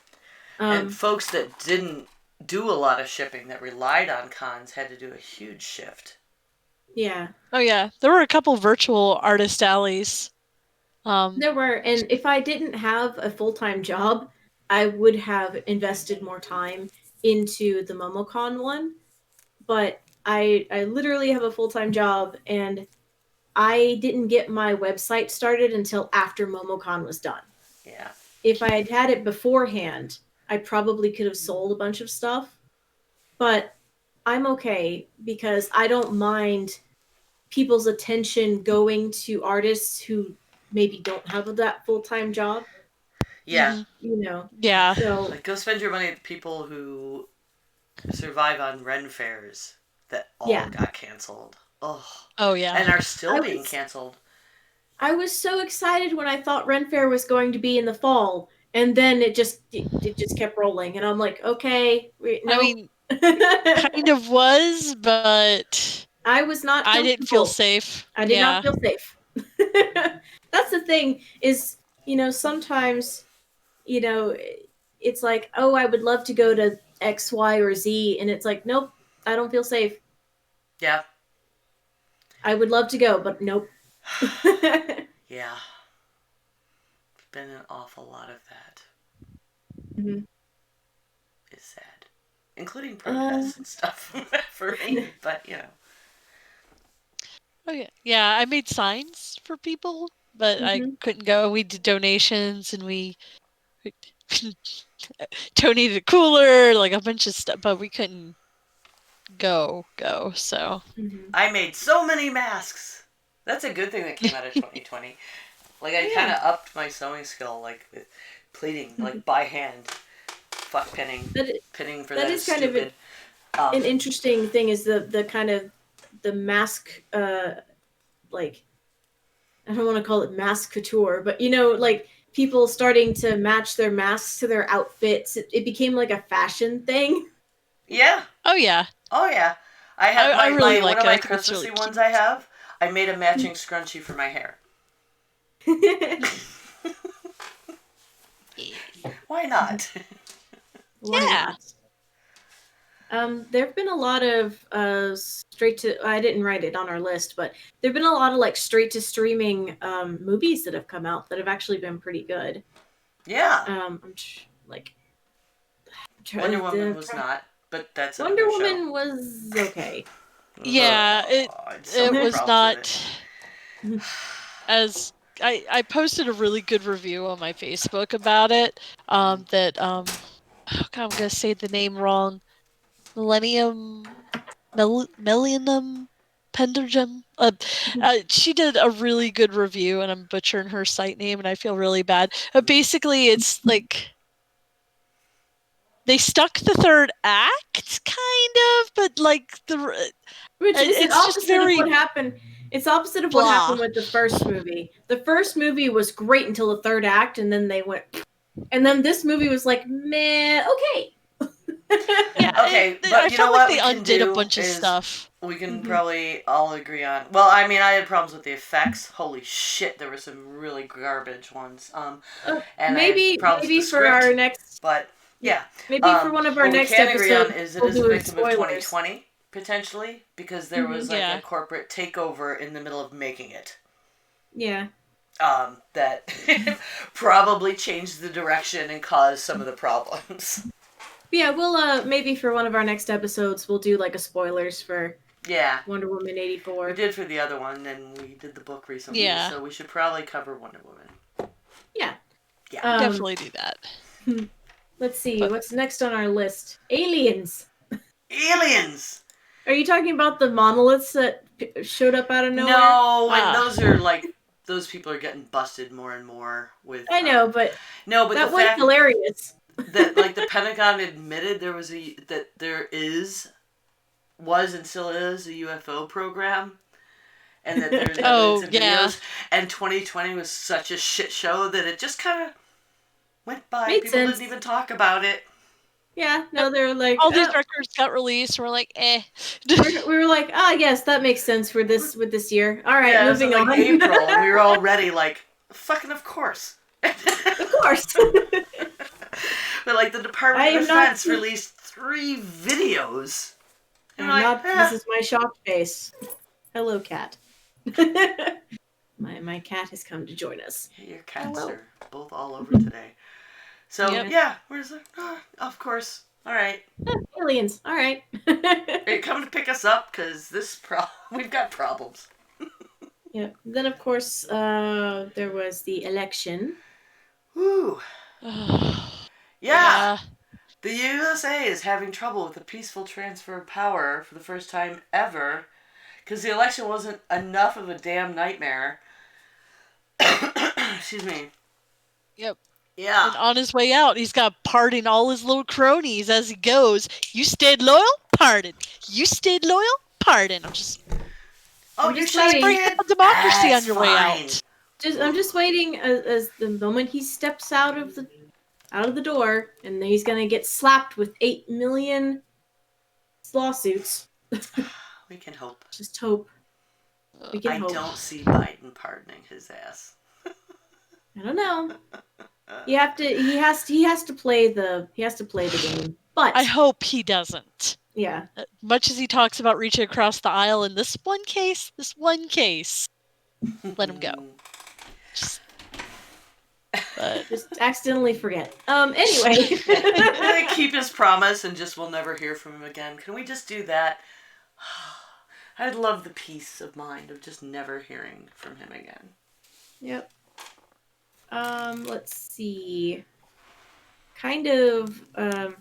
And folks that didn't do a lot of shipping, that relied on cons, had to do a huge shift. Yeah. Oh yeah, there were a couple virtual artist alleys. There were, and if I didn't have a full-time job, I would have invested more time into the MomoCon one. But I literally have a full-time job, and I didn't get my website started until after MomoCon was done. Yeah. If I had had it beforehand, I probably could have sold a bunch of stuff. But I'm okay because I don't mind people's attention going to artists who maybe don't have that full-time job. Yeah. Yeah. So, like, go spend your money at people who survive on Ren fairs that all got canceled. Oh yeah. And are still being canceled. I was so excited when I thought Ren Fair was going to be in the fall, and then it just kept rolling, and I'm like, okay, no. I mean, kind of was, but I was not. I didn't feel comfortable. safe. I did Yeah. not feel safe. That's the thing is, sometimes, it's like, oh, I would love to go to X, Y, or Z, and it's like, nope, I don't feel safe. Yeah. I would love to go, but nope. Yeah. Been an awful lot of that. Mhm. It's sad. Including protests and stuff for me, but Oh yeah. Yeah, I made signs for people, but I Mhm. couldn't go. We did donations and we donated a cooler, like a bunch of stuff, but we couldn't go. So Mhm. I made so many masks. That's a good thing that came out of 2020. Like, I Yeah. kind of upped my sewing skill, like, with pleating, like, by hand. Fuck pinning. Pinning for that is kind of stupid. an interesting thing is the kind of the mask, like, I don't want to call it mask couture, but like people starting to match their masks to their outfits. It became like a fashion thing. Yeah. oh yeah. Oh, yeah. I have I really one like of it. I my think it's Christmassy really ones cute. I have. I made a matching scrunchie for my hair. Why not? Why Yeah. not? There have been a lot of straight to. I didn't write it on our list, but there've been a lot of like straight to streaming movies that have come out that have actually been pretty good. Yeah. Like Wonder Woman was not, but that's Wonder another show. Woman was okay. Yeah, so it many was problems with not as I posted a really good review on my Facebook about it. That oh God, I'm gonna say the name wrong. Millennium Pendergem. She did a really good review, and I'm butchering her site name, and I feel really bad. But basically, it's like they stuck the third act, kind of, but like Which is the it's just opposite of very what happened. It's opposite of what blah. happened with the first movie. The first movie was great until the third act, and then they went. And then this movie was like, meh, okay. Yeah, Okay, but I you know felt what like they we can undid a do bunch of is stuff. we can Mhm. probably all agree on. Well, I mean, I had problems with the effects. Holy shit, there were some really garbage ones. And I maybe had problems with the for our script. next, But yeah, maybe for one of our what we next can agree on episodes, is it we'll is a do victim of spoilers. 2020 potentially because there was like Yeah. a corporate takeover in the middle of making it. Yeah. That probably changed the direction and caused some of the problems. Yeah, we'll maybe for one of our next episodes, we'll do like a spoilers for Yeah. Wonder Woman We 84. did for the other one, and we did the book recently, Yeah. so we should probably cover Wonder Woman. Yeah. Yeah. Definitely do that. Let's see, But- what's next on our list? Aliens. Aliens! Are you talking about the monoliths that showed up out of nowhere? No, and Ah. those are like, those people are getting busted more and more with... I know, but no, but that the was fact hilarious. that, like, the Pentagon admitted that there was and still is a UFO program, and that there's evidence and yeah. videos, and 2020 was such a shit show that it just kind of went by. Made People sense. didn't even talk about it. Yeah, no, they're like All these records got released, and we're like, eh. we were like, yes, that makes sense for this with this year. All right, Yeah, it was moving in, like, on. April, and we were already like, fucking of course. Of course. But like the Department I of am not- Defense released 3 videos. And I'm we're not. like, This is my shocked face. Hello, cat. my cat has come to join us. Your cats Hello. are both all over today. So Yep. yeah, we're just like, of course. All right, Aliens. All right. are you coming to pick us up? Cause we've got problems. Yeah. Then of course there was the election. Woo. yeah. Yeah. The USA is having trouble with the peaceful transfer of power for the first time ever, because the election wasn't enough of a damn nightmare. Excuse me. Yep. Yeah. And on his way out, he's got pardon all his little cronies as he goes. You stayed loyal? Pardon. You stayed loyal? Pardon. I'm just Oh, I'm you're just shutting waiting. it? democracy That's on your way fine. out. I'm just waiting as the moment he steps out of the door, and then he's gonna get slapped with 8 million lawsuits. We can hope. Just hope. We can I hope. don't see Biden pardoning his ass. I don't know. He has to play the game. But I hope he doesn't. yeah. Much as he talks about reaching across the aisle in this one case, let him go. Just accidentally forget. Anyway. They keep his promise and just we'll never hear from him again. Can we just do that? I'd love the peace of mind of just never hearing from him again. Yep. Let's see. Kind of, oh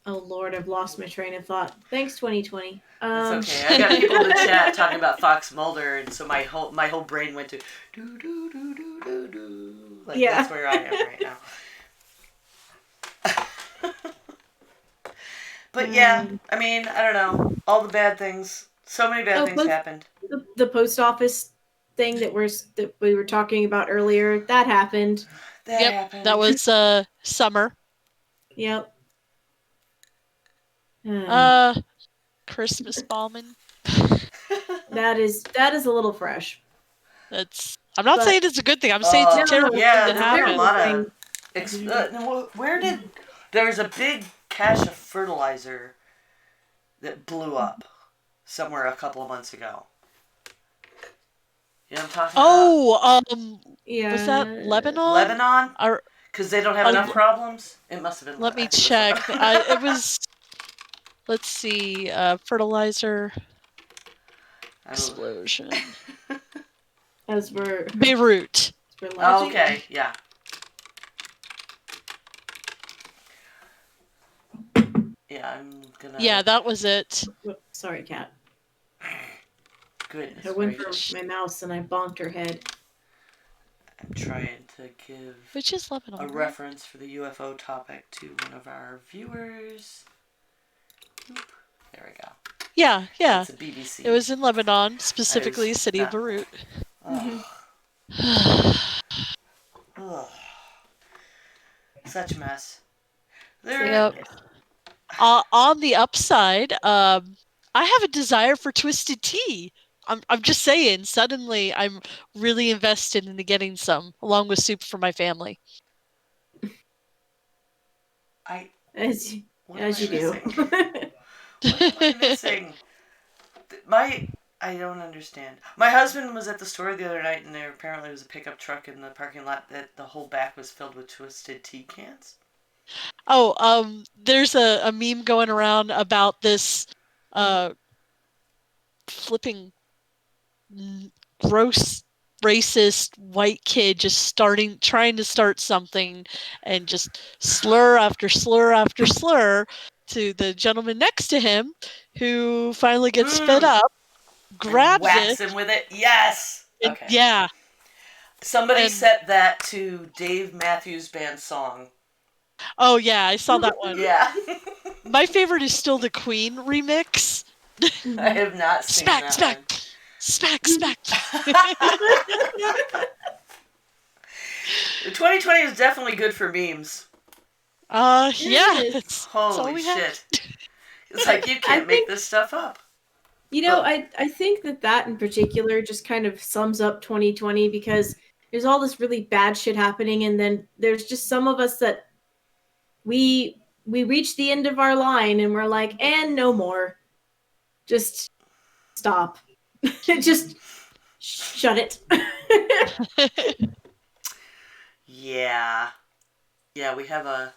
Lord, I've lost my train of thought. Thanks, 2020. It's okay. I got people in the chat talking about Fox Mulder, and so my whole brain went to do do do do do do. Like that's where I am right now. But yeah, I mean, I don't know. All the bad things. So many bad things happened. The post office thing that we were talking about earlier, that happened. That happened. That was summer. Yep. Christmas bombing. That is a little fresh. I'm not saying it's a good thing. I'm saying it's a terrible thing that happened. There's a big cache of fertilizer that blew up somewhere a couple of months ago. You know what I'm talking about? Yeah. Was that Lebanon? Lebanon? Because they don't have enough problems? It must have been Let me check. It was, let's see, fertilizer explosion. As we're... Beirut. Oh, okay, yeah. Yeah, I'm gonna... Yeah, that was it. Sorry, cat. Goodness I went for my mouse and I bonked her head. I'm trying to give Which is Lebanon, a reference for the UFO topic to one of our viewers. Oop. There we go. Yeah. It's a BBC. It was in Lebanon, specifically the city of Beirut. Such a mess. On the upside, I have a desire for twisted tea. I'm just saying, suddenly I'm really invested in getting some, along with soup for my family. As you do. What am I missing? I don't understand. My husband was at the store the other night, and there apparently was a pickup truck in the parking lot that the whole back was filled with twisted tea cans. Oh, there's a meme going around about this flipping gross racist white kid just trying to start something and just slur after slur after slur to the gentleman next to him, who finally gets fed up, grabs whacks him with it. Yes. Okay. Yeah. Somebody set that to Dave Matthews Band's song. Oh yeah, I saw that one. Yeah. My favorite is still the Queen remix. I have not seen that one. Smack. 2020 is definitely good for memes. Yeah. Holy shit. It's like you can't make this stuff up. You know, I think that in particular just kind of sums up 2020, because there's all this really bad shit happening, and then there's just some of us that we reach the end of our line and we're like, and no more. Just stop. Just shut it. Yeah. Yeah, we have a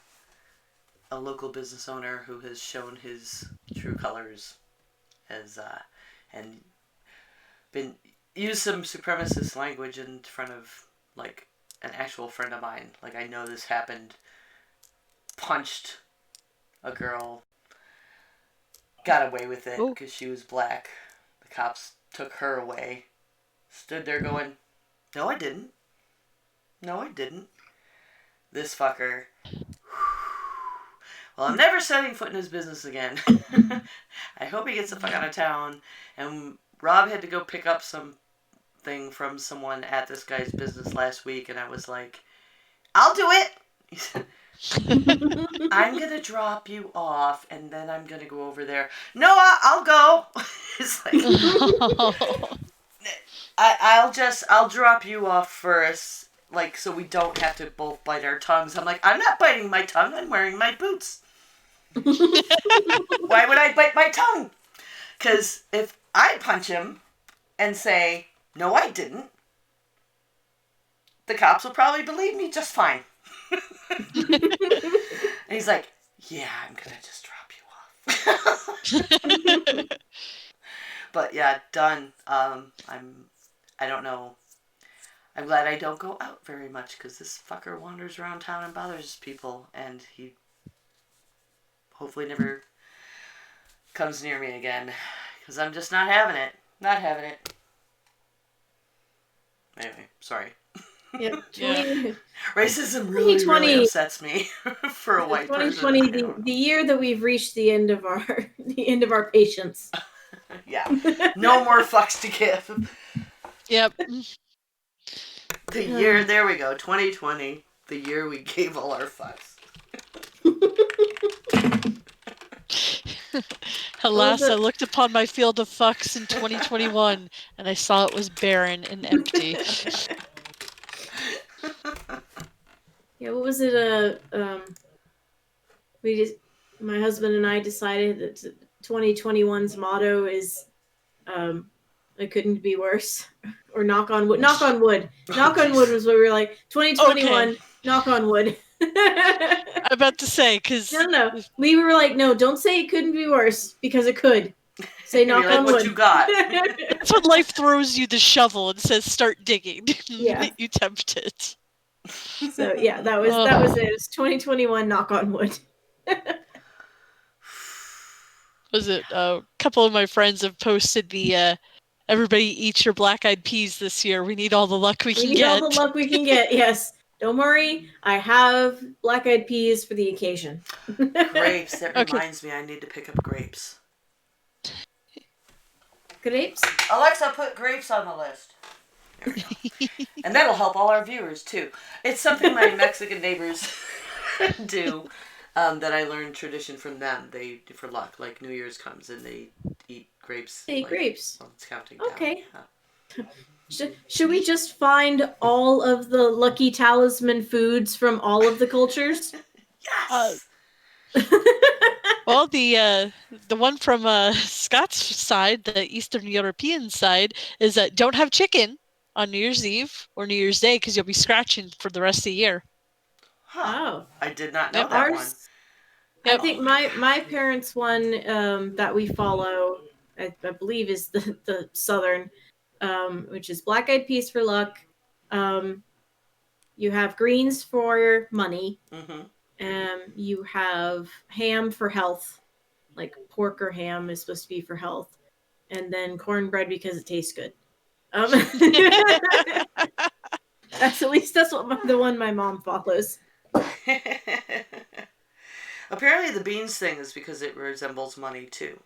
local business owner who has shown his true colors and been used some supremacist language in front of like an actual friend of mine. Like, I know this happened. Punched a girl. Got away with it because she was black. The cops took her away. Stood there going, no, I didn't. No, I didn't. This fucker. Well, I'm never setting foot in his business again. I hope he gets the fuck out of town. And Rob had to go pick up something from someone at this guy's business last week, and I was like, I'll do it. I'm going to drop you off and then I'm going to go over there. No, I'll go. It's like, I'll drop you off first. Like, so we don't have to both bite our tongues. I'm like, I'm not biting my tongue. I'm wearing my boots. Why would I bite my tongue? Because if I punch him and say, no, I didn't, the cops will probably believe me just fine. And he's like, yeah, I'm going to just drop you off. But yeah, done. I don't know. I'm glad I don't go out very much because this fucker wanders around town and bothers people, and he hopefully never comes near me again because I'm just not having it. Not having it. Anyway, sorry. Yep. Yeah. Racism really 2020 upsets me for a white person. 2020, the year that we've reached the end of our patience. Yeah. No more fucks to give. Yep. The year, there we go, 2020, the year we gave all our fucks. Alas, I looked upon my field of fucks in 2021, and I saw it was barren and empty. Yeah, what was it? My husband and I decided that 2021's motto is, "It couldn't be worse," or "Knock on wood." Knock on wood. Knock on wood was what we were like. 2021. Okay. Knock on wood. I'm about to say, because No. We were like, no, don't say it couldn't be worse because it could. Say knock You're like, on what wood. you got? that's when life throws you the shovel and says, "Start digging." Yeah. You tempt it. So yeah, that was it. It was 2021. Knock on wood. Was it a couple of my friends have posted the everybody eat your black-eyed peas this year. We need all the luck we can need get. all the luck we can get. Yes. Don't worry, I have black-eyed peas for the occasion. Grapes. That Okay. reminds me, I need to pick up grapes. Grapes? Alexa, put grapes on the list. There we go. And that'll help all our viewers, too. It's something my Mexican neighbors do that I learned tradition from them. They do for luck. Like New Year's comes and they eat grapes. They eat grapes. While it's counting down. Okay. Yeah. Should we just find all of the lucky talisman foods from all of the cultures? Yes! Well, the one from Scott's side, the Eastern European side, is don't have chicken on New Year's Eve or New Year's Day because you'll be scratching for the rest of the year. Oh. I did not know Yep. that one. Ours, I think my parents' one that we follow, I believe, is the Southern, which is black-eyed peas for luck. You have greens for money. Mm-hmm. You have ham for health, like pork or ham is supposed to be for health, and then cornbread because it tastes good. That's what the one my mom follows. Apparently the beans thing is because it resembles money too.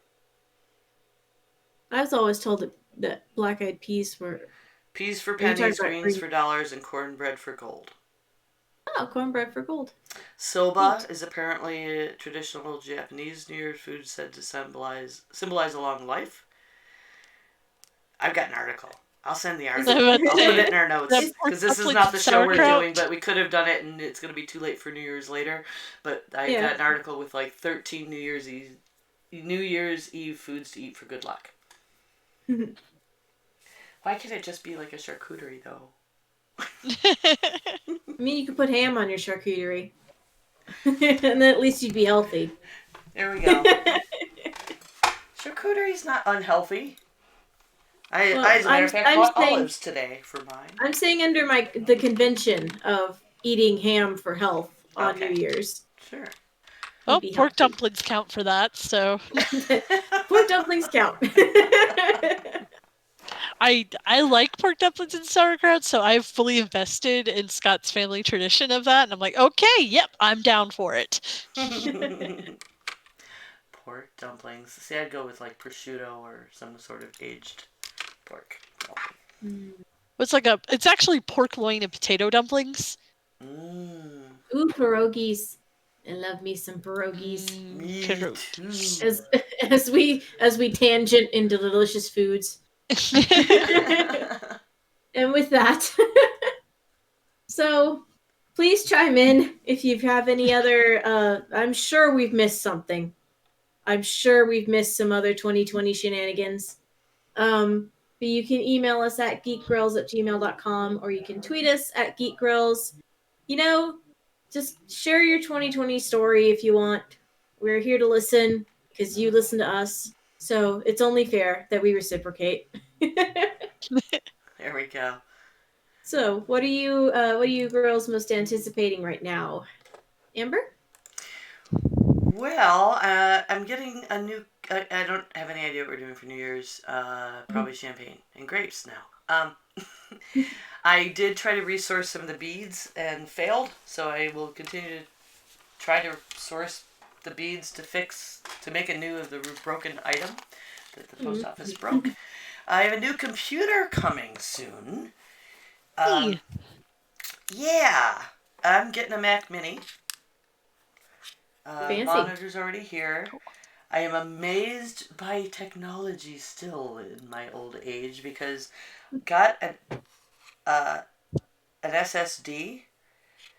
I was always told that black-eyed peas were... Peas for Are you talking pennies, about greens for dollars, and cornbread for gold. Oh, cornbread for gold. Soba is apparently a traditional Japanese New Year's food said to symbolize a long life. I've got an article. I'll send the article. I'll put it in our notes because this is not the show we're doing, but we could have done it and it's going to be too late for New Year's later. But I got an article with like 13 New Year's Eve foods to eat for good luck. Why can't it just be like a charcuterie though? I mean, you could put ham on your charcuterie, and then at least you'd be healthy. There we go. Charcuterie's not unhealthy. As a matter of fact, bought olives today for mine. I'm saying under the convention of eating ham for health on New Year's. Sure. Well, pork dumplings count for that, so... Pork dumplings count. I like pork dumplings and sauerkraut, so I've fully invested in Scott's family tradition of that, and I'm like, okay, yep, I'm down for it. Pork dumplings. See, I'd go with like prosciutto or some sort of aged pork dumpling. It's actually pork loin and potato dumplings. Ooh, pierogies. I love me some pierogies. Me Pierogies. too. As we tangent into delicious foods. And with that, so please chime in if you have any other. I'm sure we've missed something. I'm sure we've missed some other 2020 shenanigans. But you can email us at geekgrills@gmail.com, or you can tweet us at geekgrills. You know, just share your 2020 story if you want. We're here to listen because you listen to us. So it's only fair that we reciprocate. There we go. So what are you girls most anticipating right now? Amber? Well, I'm getting a new. I don't have any idea what we're doing for New Year's. Probably champagne and grapes now. I did try to resource some of the beads and failed, so I will continue to try to source the beads to make a new of the broken item that the post office broke. I have a new computer coming soon. Hey. Yeah, I'm getting a Mac Mini. Fancy. Monitor's already here. I am amazed by technology still in my old age because got an SSD.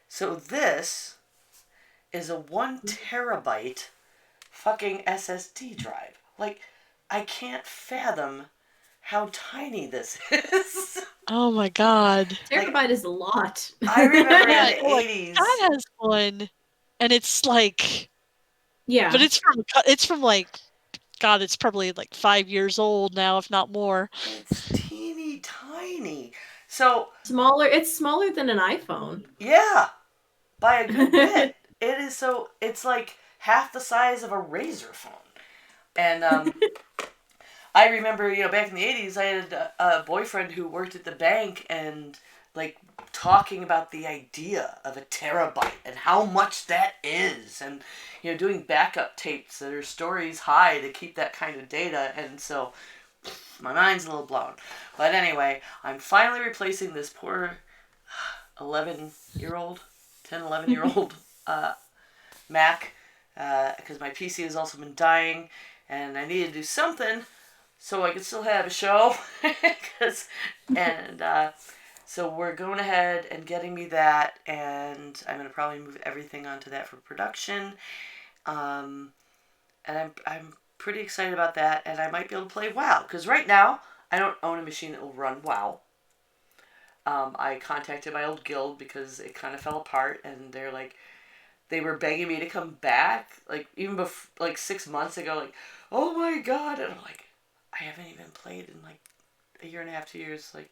So this is a 1 terabyte fucking SSD drive. Like, I can't fathom how tiny this is. Oh my god. Terabyte is a lot. I remember Yeah, in the like, 80s. Dad has one, and it's like, Yeah. but it's from like, God, it's probably like 5 years old now, if not more. It's teeny tiny. So smaller. It's smaller than an iPhone. yeah, by a good bit. It is so. It's like half the size of a Razr phone. And I remember, back in the 80s, I had a boyfriend who worked at the bank and like talking about the idea of a terabyte and how much that is, and doing backup tapes that are stories high to keep that kind of data. And so my mind's a little blown. But anyway, I'm finally replacing this poor 11-year-old, 10, 11-year-old Mac because my PC has also been dying and I needed to do something so I could still have a show. So we're going ahead and getting me that, and I'm going to probably move everything onto that for production. And I'm pretty excited about that, and I might be able to play WoW, because right now I don't own a machine that will run WoW. I contacted my old guild because it kind of fell apart, and they were begging me to come back, like even like 6 months ago, like, oh my god, and I'm like, I haven't even played in like a year and a half, 2 years, like,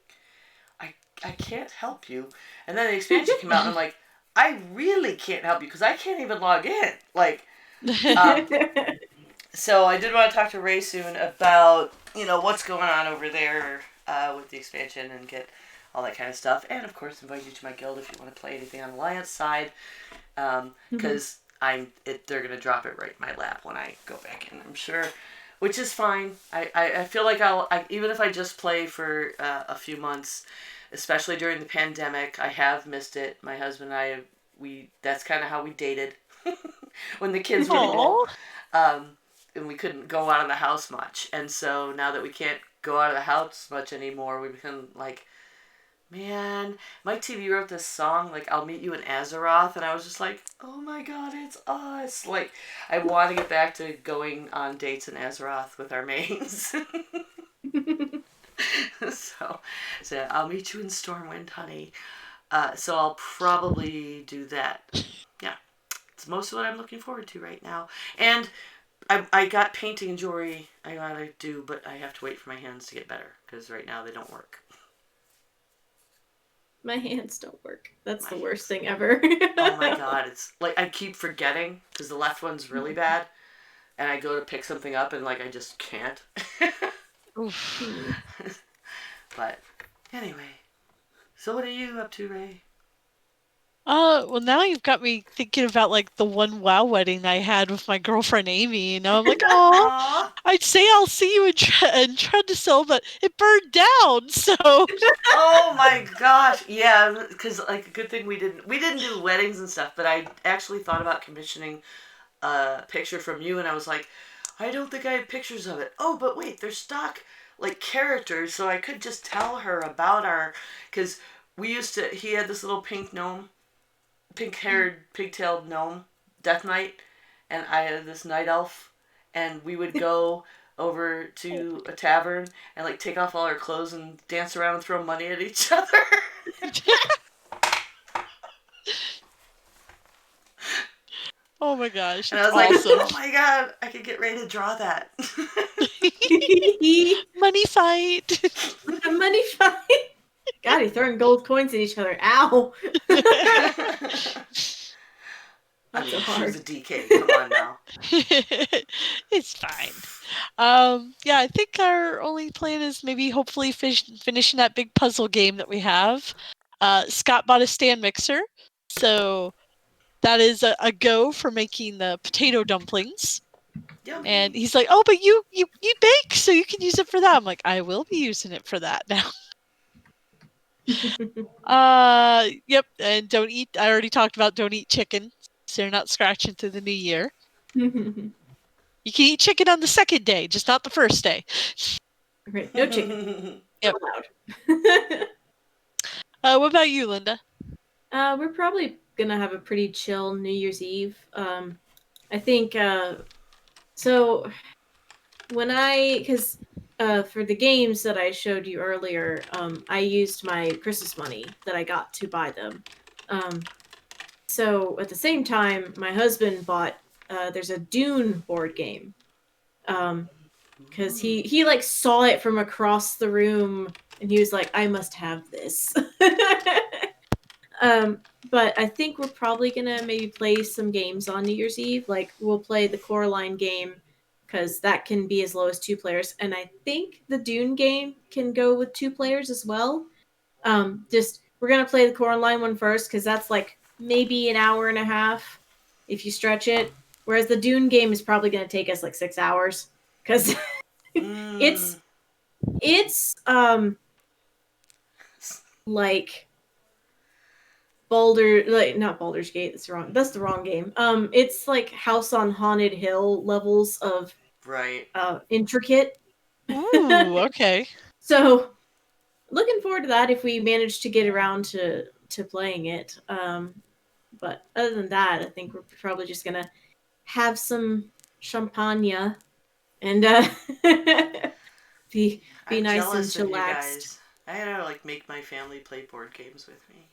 I can't help you. And then the expansion came out, and I'm like, I really can't help you because I can't even log in, like. So I did want to talk to Ray soon about, what's going on over there with the expansion and get all that kind of stuff. And, of course, invite you to my guild if you want to play anything on Alliance side. Because they're going to drop it right in my lap when I go back in, I'm sure. Which is fine. I feel like even if I just play for a few months, especially during the pandemic, I have missed it. My husband and I, that's kind of how we dated when the kids were little. And we couldn't go out of the house much. And so now that we can't go out of the house much anymore, we become like, man, Mike TV wrote this song, like, I'll Meet You in Azeroth, and I was just like, oh my god, it's us. Like, I want to get back to going on dates in Azeroth with our mains. So I'll meet you in Stormwind, honey. So I'll probably do that. Yeah. It's most of what I'm looking forward to right now. And I got painting and jewelry I gotta do, but I have to wait for my hands to get better, because right now they don't work. My hands don't work. That's the worst thing ever. Oh my god, it's like I keep forgetting because the left one's really bad, and I go to pick something up and like I just can't. But anyway, so what are you up to, Ray? Well, now you've got me thinking about like the one WoW wedding I had with my girlfriend Amy. And I'm like, oh, Aw. I'd say I'll see you in Trendacil, but it burned down. So Oh my gosh, yeah, because like a good thing we didn't do weddings and stuff, but I actually thought about commissioning a picture from you, and I was like, I don't think I have pictures of it. Oh, but wait, there's stock like characters, so I could just tell her about our, because he had this little pink gnome, pink haired, pigtailed gnome, Death Knight, and I had this night elf, and we would go over to a tavern and like take off all our clothes and dance around and throw money at each other. oh my gosh, And I it's was like, awesome. oh my god, I could get ready to draw that. Money fight. A money fight. God, he's throwing gold coins at each other. Ow. I That's mean, so she was hard. a DK. Come on now. it's fine. Yeah, I think our only plan is maybe hopefully finishing that big puzzle game that we have. Scott bought a stand mixer, so that is a go for making the potato dumplings. Yummy. And he's like, "Oh, but you bake, so you can use it for that." I'm like, "I will be using it for that now." Yep, and don't eat. I already talked about don't eat chicken, so you're not scratching through the new year. You can eat chicken on the second day, just not the first day. Right, no chicken. Yep. Not allowed. What about you, Linda? We're probably gonna have a pretty chill New Year's Eve. I think so when because for the games that I showed you earlier, I used my Christmas money that I got to buy them. So at the same time, my husband bought there's a Dune board game. Because he like saw it from across the room and he was like, I must have this. But I think we're probably gonna maybe play some games on New Year's Eve. Like we'll play the Coraline game because that can be as low as 2 players, and I think the Dune game can go with 2 players as well. Just we're gonna play the Coraline one first because that's like maybe an hour and a half if you stretch it, whereas the Dune game is probably gonna take us like 6 hours because it's like not Baldur's Gate. That's the wrong game. It's like House on Haunted Hill levels of right. Intricate. Ooh, okay. So looking forward to that if we manage to get around to playing it. But other than that, I think we're probably just gonna have some champagne and be I'm nice and jealous of you chillaxed. guys. I gotta like make my family play board games with me.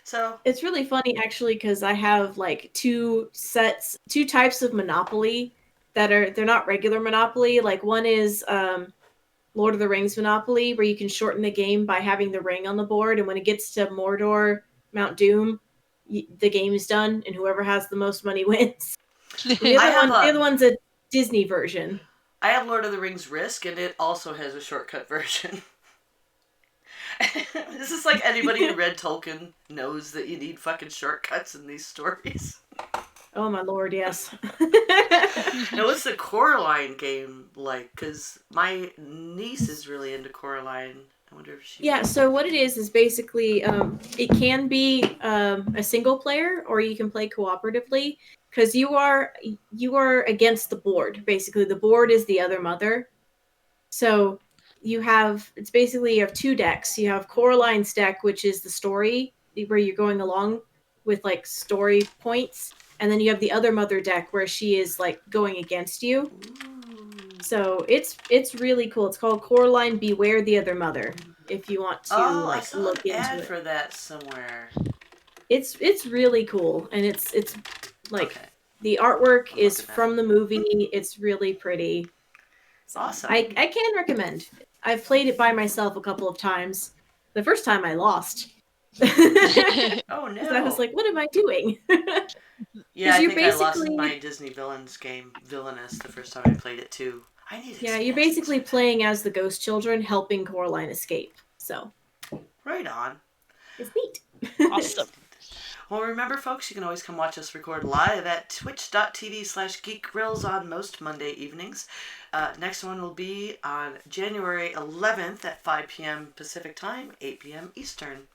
So it's really funny actually because I have like two types of Monopoly they're not regular Monopoly. Like one is Lord of the Rings Monopoly, where you can shorten the game by having the ring on the board, and when it gets to Mordor, Mount Doom, the game is done, and whoever has the most money wins. The other one's a Disney version. I have Lord of the Rings Risk, and it also has a shortcut version. This is like anybody who read Tolkien knows that you need fucking shortcuts in these stories. Oh my lord, yes. Now, what's the Coraline game like? Because my niece is really into Coraline. I wonder if she... Yeah, so what it is basically, it can be a single player, or you can play cooperatively, because you are against the board. Basically, the board is the other mother. So you have 2 decks. You have Coraline's deck, which is the story, where you're going along with like story points, and then you have the other mother deck where she is like going against you. Ooh. So it's really cool. It's called Coraline Beware the Other Mother. If you want to I saw look an ad into it for that somewhere. It's really cool, and it's like okay. The artwork is from the movie. It's really pretty. So awesome. I can recommend. I've played it by myself a couple of times. The first time I lost. Oh no! I was like, "What am I doing?" Yeah, I think I lost my Disney Villains game, Villainous, the first time I played it too. I need Yeah, you're basically playing as the ghost children, helping Coraline escape. So right on. it's neat. Awesome. Well, remember, folks, you can always come watch us record live at twitch.tv/geekgrills on most Monday evenings. Next one will be on January 11th at 5 p.m. Pacific Time, 8 p.m. Eastern.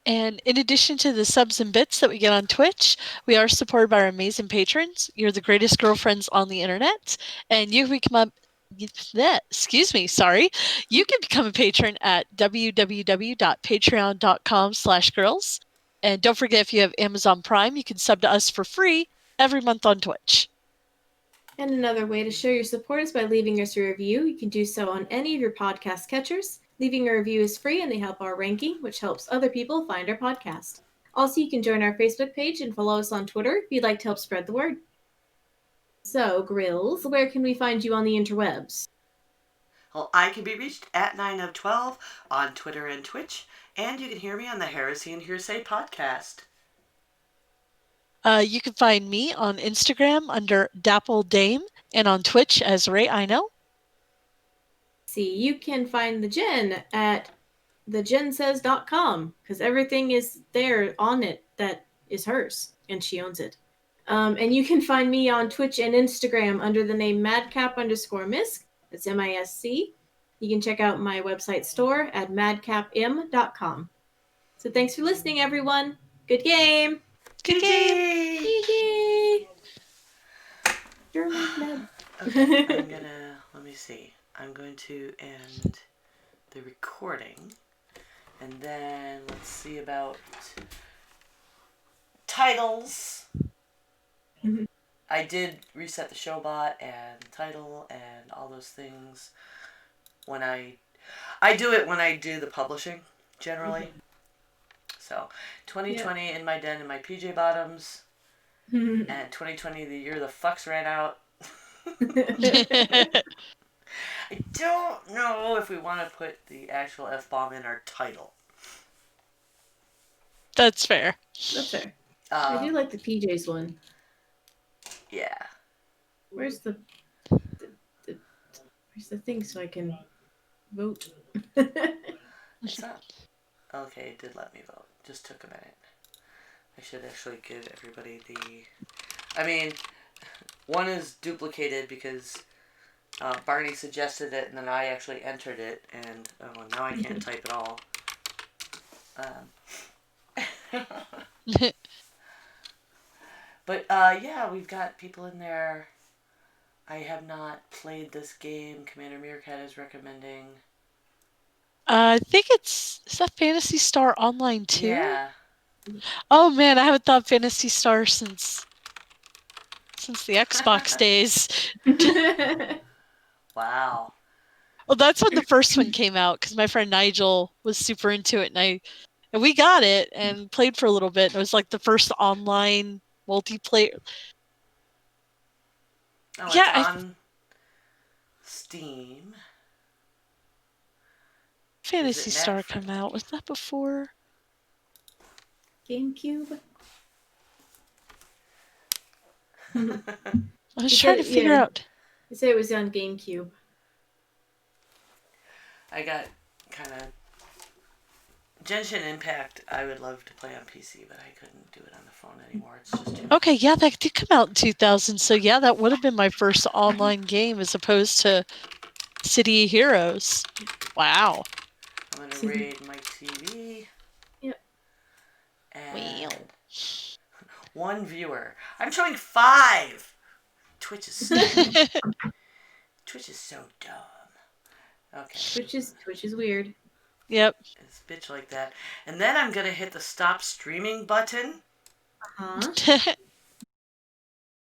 And in addition to the subs and bits that we get on Twitch, we are supported by our amazing patrons. You're the greatest girlfriends on the internet, and you can become excuse me, sorry. You can become a patron at www.patreon.com/girls. And don't forget, if you have Amazon Prime, you can sub to us for free every month on Twitch. And another way to show your support is by leaving us a review. You can do so on any of your podcast catchers. Leaving a review is free and they help our ranking, which helps other people find our podcast. Also, you can join our Facebook page and follow us on Twitter if you'd like to help spread the word. So, Grills, where can we find you on the interwebs? Well, I can be reached at 9 of 12 on Twitter and Twitch, and you can hear me on the Heresy and Hearsay podcast. You can find me on Instagram under Dapple Dame and on Twitch as Ray Ino. See, you can find the Jen at thejensays.com because everything is there on it that is hers and she owns it. And you can find me on Twitch and Instagram under the name madcap_misc. That's MISC. You can check out my website store at madcapm.com. So thanks for listening, everyone. Good game. Good game. GG. German Ned. Okay, let me see. I'm going to end the recording, and then let's see about titles. Mhm. I did reset the showbot and title and all those things when I do it when I do the publishing generally. So 2020 in my den in my PJ bottoms, and 2020 the year the fucks ran out. I don't know if we want to put the actual F-bomb in our title. That's fair. That's fair. I do like the PJs one. Yeah. Where's the thing so I can vote? It's not. Okay, it did let me vote. Just took a minute. I should actually give everybody the... I mean, one is duplicated because Barney suggested it and then I actually entered it, and now I can't type at all. But yeah, we've got people in there. I have not played this game. Commander Meerkat is recommending. I think is that Phantasy Star Online too? Yeah. Oh man, I haven't thought Phantasy Star since the Xbox days. Wow. Well, that's when the first one came out because my friend Nigel was super into it, and we got it and played for a little bit. And it was like the first online multiplayer. Oh, Yeah, it's on Steam. Phantasy Star come out. Was that before? GameCube? I was trying to figure out. I said it was on GameCube. I got kind of... Genshin Impact I would love to play on PC, but I couldn't do it on the phone anymore. It's just too... Okay, yeah, that did come out in 2000. So yeah, that would have been my first online game as opposed to City of Heroes. Wow. I'm going to raid my TV. Yep. And 1 viewer. I'm showing 5! Twitch is stupid. Twitch is so dumb. Okay. Twitch is weird. Yep. It's a bitch like that. And then I'm going to hit the stop streaming button. Uh-huh.